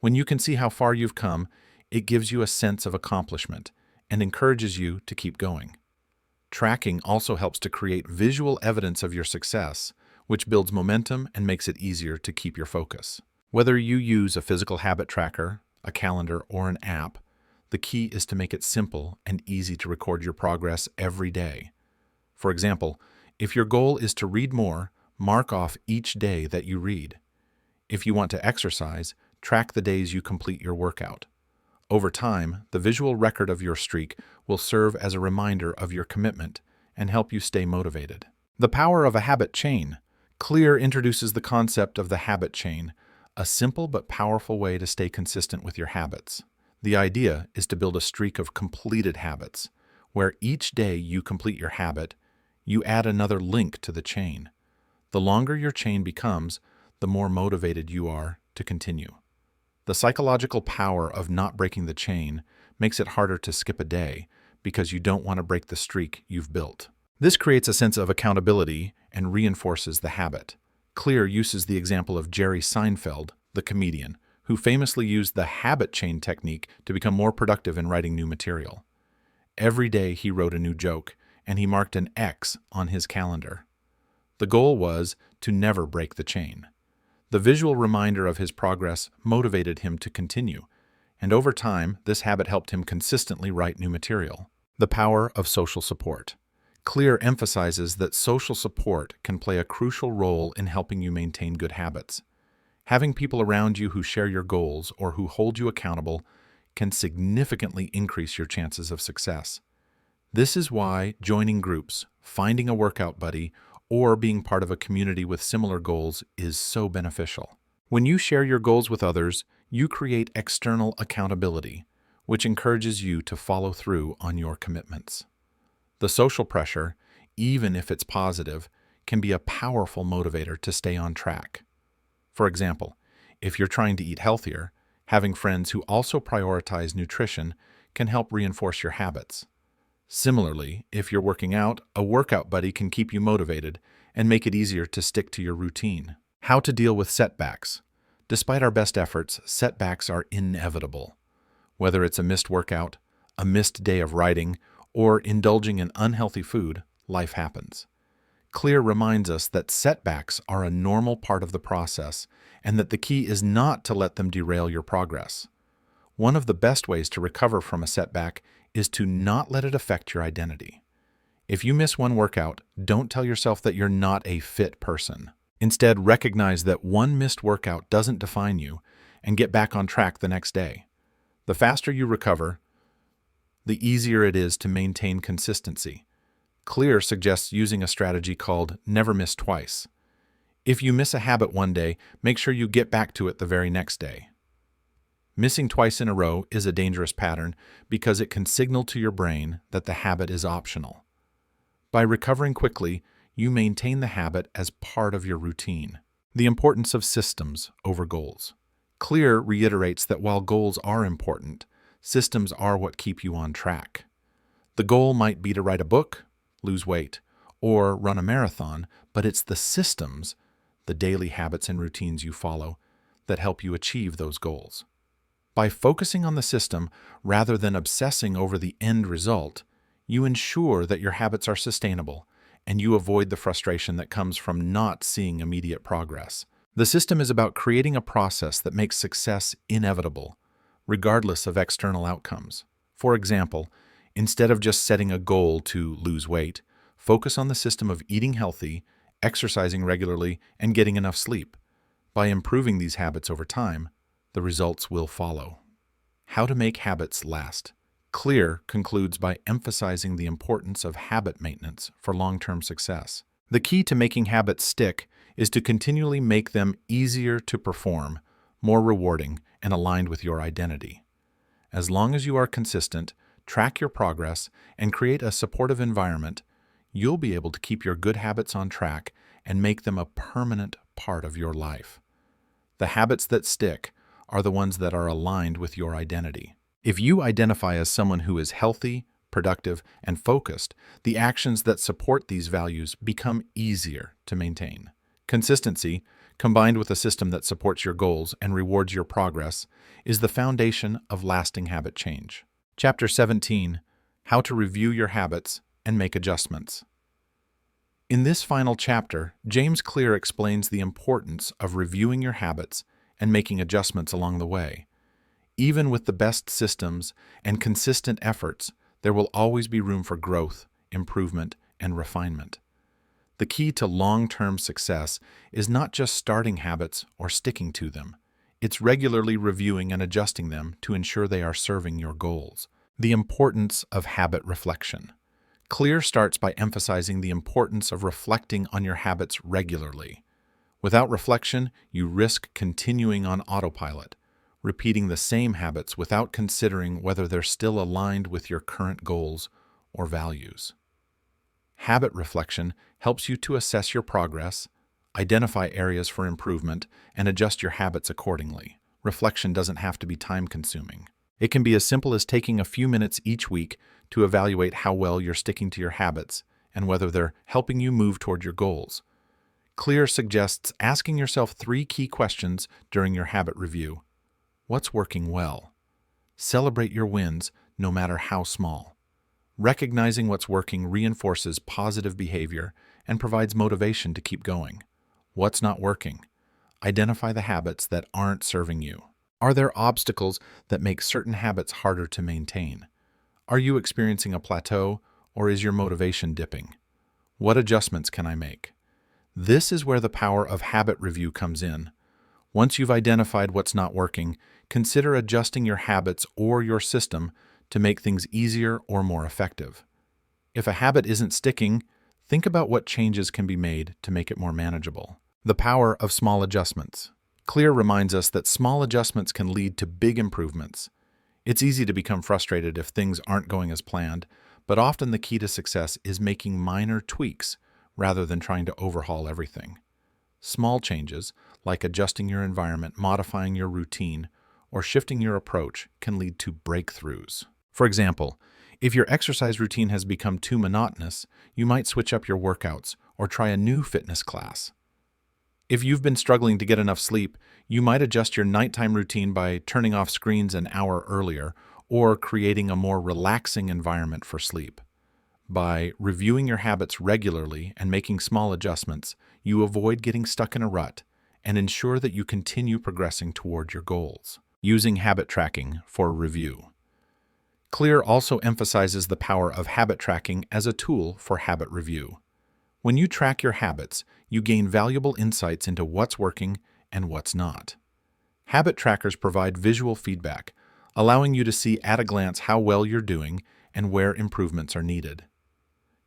When you can see how far you've come, it gives you a sense of accomplishment and encourages you to keep going. Tracking also helps to create visual evidence of your success, which builds momentum and makes it easier to keep your focus. Whether you use a physical habit tracker, a calendar, or an app, the key is to make it simple and easy to record your progress every day. For example, if your goal is to read more, mark off each day that you read. If you want to exercise, track the days you complete your workout. Over time, the visual record of your streak will serve as a reminder of your commitment and help you stay motivated. The power of a habit chain. Clear introduces the concept of the habit chain, a simple but powerful way to stay consistent with your habits. The idea is to build a streak of completed habits, where each day you complete your habit, you add another link to the chain. The longer your chain becomes, the more motivated you are to continue. The psychological power of not breaking the chain makes it harder to skip a day because you don't want to break the streak you've built. This creates a sense of accountability and reinforces the habit. Clear uses the example of Jerry Seinfeld, the comedian, who famously used the habit chain technique to become more productive in writing new material. Every day he wrote a new joke, and he marked an X on his calendar. The goal was to never break the chain. The visual reminder of his progress motivated him to continue, and over time, this habit helped him consistently write new material. The power of social support. Clear emphasizes that social support can play a crucial role in helping you maintain good habits. Having people around you who share your goals or who hold you accountable can significantly increase your chances of success. This is why joining groups, finding a workout buddy, or being part of a community with similar goals is so beneficial. When you share your goals with others, you create external accountability, which encourages you to follow through on your commitments. The social pressure, even if it's positive, can be a powerful motivator to stay on track. For example, if you're trying to eat healthier, having friends who also prioritize nutrition can help reinforce your habits. Similarly, if you're working out, a workout buddy can keep you motivated and make it easier to stick to your routine. How to deal with setbacks. Despite our best efforts, setbacks are inevitable. Whether it's a missed workout, a missed day of writing, or indulging in unhealthy food, life happens. Clear reminds us that setbacks are a normal part of the process and that the key is not to let them derail your progress. One of the best ways to recover from a setback is to not let it affect your identity. If you miss one workout, don't tell yourself that you're not a fit person. Instead, recognize that one missed workout doesn't define you and get back on track the next day. The faster you recover, the easier it is to maintain consistency. Clear suggests using a strategy called never miss twice. If you miss a habit one day, make sure you get back to it the very next day. Missing twice in a row is a dangerous pattern because it can signal to your brain that the habit is optional. By recovering quickly, you maintain the habit as part of your routine. The importance of systems over goals. Clear reiterates that while goals are important, systems are what keep you on track. The goal might be to write a book, lose weight, or run a marathon, but it's the systems, the daily habits and routines you follow, that help you achieve those goals. By focusing on the system rather than obsessing over the end result, you ensure that your habits are sustainable and you avoid the frustration that comes from not seeing immediate progress. The system is about creating a process that makes success inevitable, regardless of external outcomes. For example, instead of just setting a goal to lose weight, focus on the system of eating healthy, exercising regularly, and getting enough sleep. By improving these habits over time, the results will follow. How to make habits last. Clear concludes by emphasizing the importance of habit maintenance for long-term success. The key to making habits stick is to continually make them easier to perform, more rewarding, and aligned with your identity. As long as you are consistent, track your progress, and create a supportive environment, you'll be able to keep your good habits on track and make them a permanent part of your life. The habits that stick are the ones that are aligned with your identity. If you identify as someone who is healthy, productive, and focused, the actions that support these values become easier to maintain. Consistency, combined with a system that supports your goals and rewards your progress, is the foundation of lasting habit change. Chapter 17, How to Review Your Habits and Make Adjustments. In this final chapter, James Clear explains the importance of reviewing your habits and making adjustments along the way. Even with the best systems and consistent efforts, there will always be room for growth, improvement, and refinement. The key to long-term success is not just starting habits or sticking to them. It's regularly reviewing and adjusting them to ensure they are serving your goals. The importance of habit reflection. Clear starts by emphasizing the importance of reflecting on your habits regularly. Without reflection, you risk continuing on autopilot, repeating the same habits without considering whether they're still aligned with your current goals or values. Habit reflection helps you to assess your progress, identify areas for improvement, and adjust your habits accordingly. Reflection doesn't have to be time-consuming. It can be as simple as taking a few minutes each week to evaluate how well you're sticking to your habits and whether they're helping you move toward your goals. Clear suggests asking yourself 3 key questions during your habit review. What's working well? Celebrate your wins, no matter how small. Recognizing what's working reinforces positive behavior and provides motivation to keep going. What's not working? Identify the habits that aren't serving you. Are there obstacles that make certain habits harder to maintain? Are you experiencing a plateau, or is your motivation dipping? What adjustments can I make? This is where the power of habit review comes in. Once you've identified what's not working, consider adjusting your habits or your system to make things easier or more effective. If a habit isn't sticking, think about what changes can be made to make it more manageable. The power of small adjustments. Clear reminds us that small adjustments can lead to big improvements. It's easy to become frustrated if things aren't going as planned, but often the key to success is making minor tweaks rather than trying to overhaul everything. Small changes, like adjusting your environment, modifying your routine, or shifting your approach, can lead to breakthroughs. For example, if your exercise routine has become too monotonous, you might switch up your workouts or try a new fitness class. If you've been struggling to get enough sleep, you might adjust your nighttime routine by turning off screens an hour earlier or creating a more relaxing environment for sleep. By reviewing your habits regularly and making small adjustments, you avoid getting stuck in a rut and ensure that you continue progressing toward your goals. Using habit tracking for review. Clear also emphasizes the power of habit tracking as a tool for habit review. When you track your habits, you gain valuable insights into what's working and what's not. Habit trackers provide visual feedback, allowing you to see at a glance how well you're doing and where improvements are needed.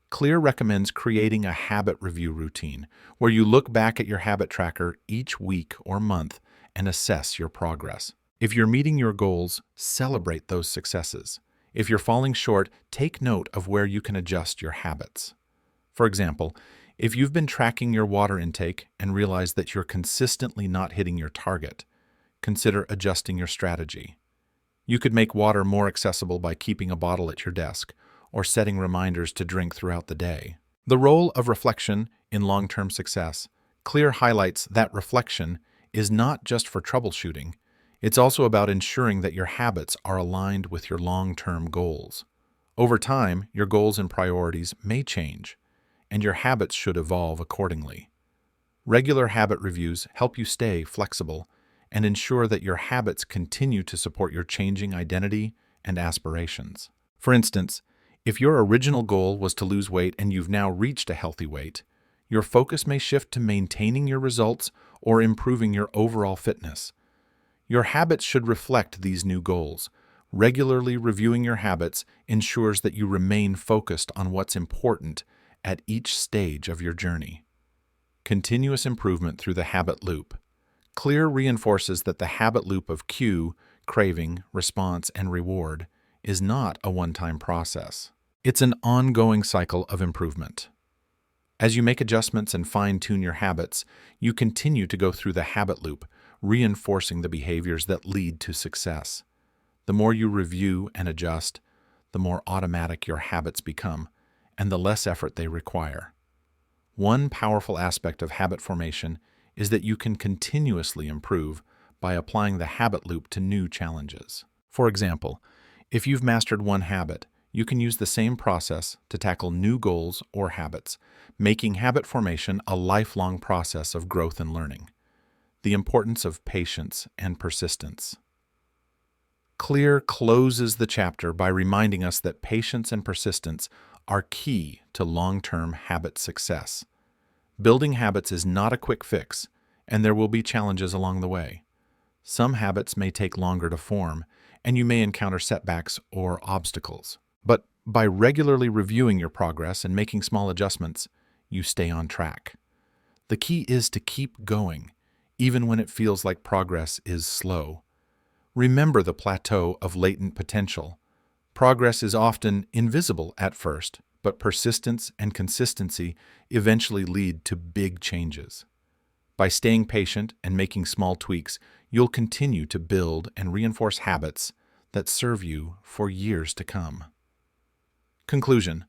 Clear recommends creating a habit review routine where you look back at your habit tracker each week or month and assess your progress. If you're meeting your goals, celebrate those successes. If you're falling short, take note of where you can adjust your habits. For example, if you've been tracking your water intake and realize that you're consistently not hitting your target, consider adjusting your strategy. You could make water more accessible by keeping a bottle at your desk or setting reminders to drink throughout the day. The role of reflection in long-term success. Clear highlights that reflection is not just for troubleshooting. It's also about ensuring that your habits are aligned with your long-term goals. Over time, your goals and priorities may change, and your habits should evolve accordingly. Regular habit reviews help you stay flexible and ensure that your habits continue to support your changing identity and aspirations. For instance, if your original goal was to lose weight and you've now reached a healthy weight, your focus may shift to maintaining your results or improving your overall fitness. Your habits should reflect these new goals. Regularly reviewing your habits ensures that you remain focused on what's important at each stage of your journey. Continuous improvement through the habit loop. Clear reinforces that the habit loop of cue, craving, response, and reward is not a one-time process. It's an ongoing cycle of improvement. As you make adjustments and fine-tune your habits, you continue to go through the habit loop, reinforcing the behaviors that lead to success. The more you review and adjust, the more automatic your habits become, and the less effort they require. One powerful aspect of habit formation is that you can continuously improve by applying the habit loop to new challenges. For example, if you've mastered one habit, you can use the same process to tackle new goals or habits, making habit formation a lifelong process of growth and learning. The importance of patience and persistence. Clear closes the chapter by reminding us that patience and persistence are key to long-term habit success. Building habits is not a quick fix, and there will be challenges along the way. Some habits may take longer to form, and you may encounter setbacks or obstacles. But by regularly reviewing your progress and making small adjustments, you stay on track. The key is to keep going, even when it feels like progress is slow. Remember the plateau of latent potential. Progress is often invisible at first, but persistence and consistency eventually lead to big changes. By staying patient and making small tweaks, you'll continue to build and reinforce habits that serve you for years to come. Conclusion: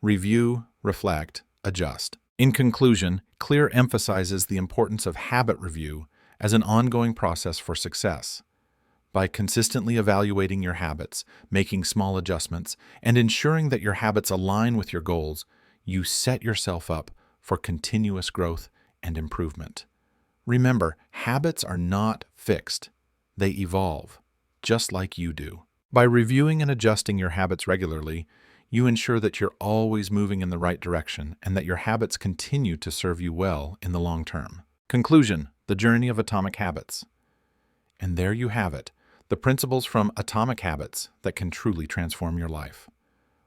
review, reflect, adjust. In conclusion, Clear emphasizes the importance of habit review as an ongoing process for success. By consistently evaluating your habits, making small adjustments, and ensuring that your habits align with your goals, you set yourself up for continuous growth and improvement. Remember, habits are not fixed. They evolve, just like you do. By reviewing and adjusting your habits regularly, you ensure that you're always moving in the right direction and that your habits continue to serve you well in the long term. Conclusion: the journey of atomic habits. And there you have it, the principles from Atomic Habits that can truly transform your life.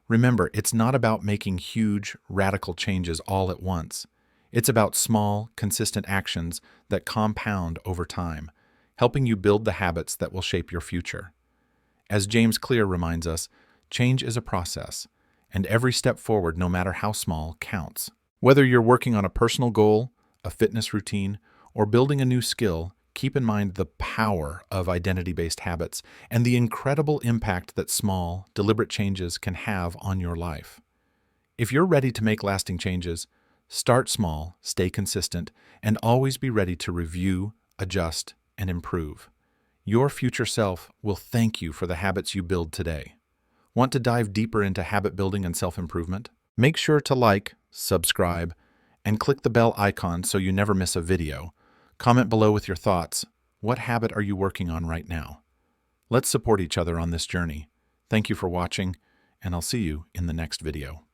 Remember, it's not about making huge, radical changes all at once. It's about small, consistent actions that compound over time, helping you build the habits that will shape your future. As James Clear reminds us, change is a process, and every step forward, no matter how small, counts. Whether you're working on a personal goal, a fitness routine, or building a new skill, keep in mind the power of identity-based habits and the incredible impact that small, deliberate changes can have on your life. If you're ready to make lasting changes, Start small, stay consistent, and always be ready to review, adjust, and improve. Your future self will thank you for the habits you build today. Want to dive deeper into habit building and self-improvement? Make sure to like, subscribe, and click the bell icon so you never miss a video. Comment below with your thoughts. What habit are you working on right now? Let's support each other on this journey. Thank you for watching, and I'll see you in the next video.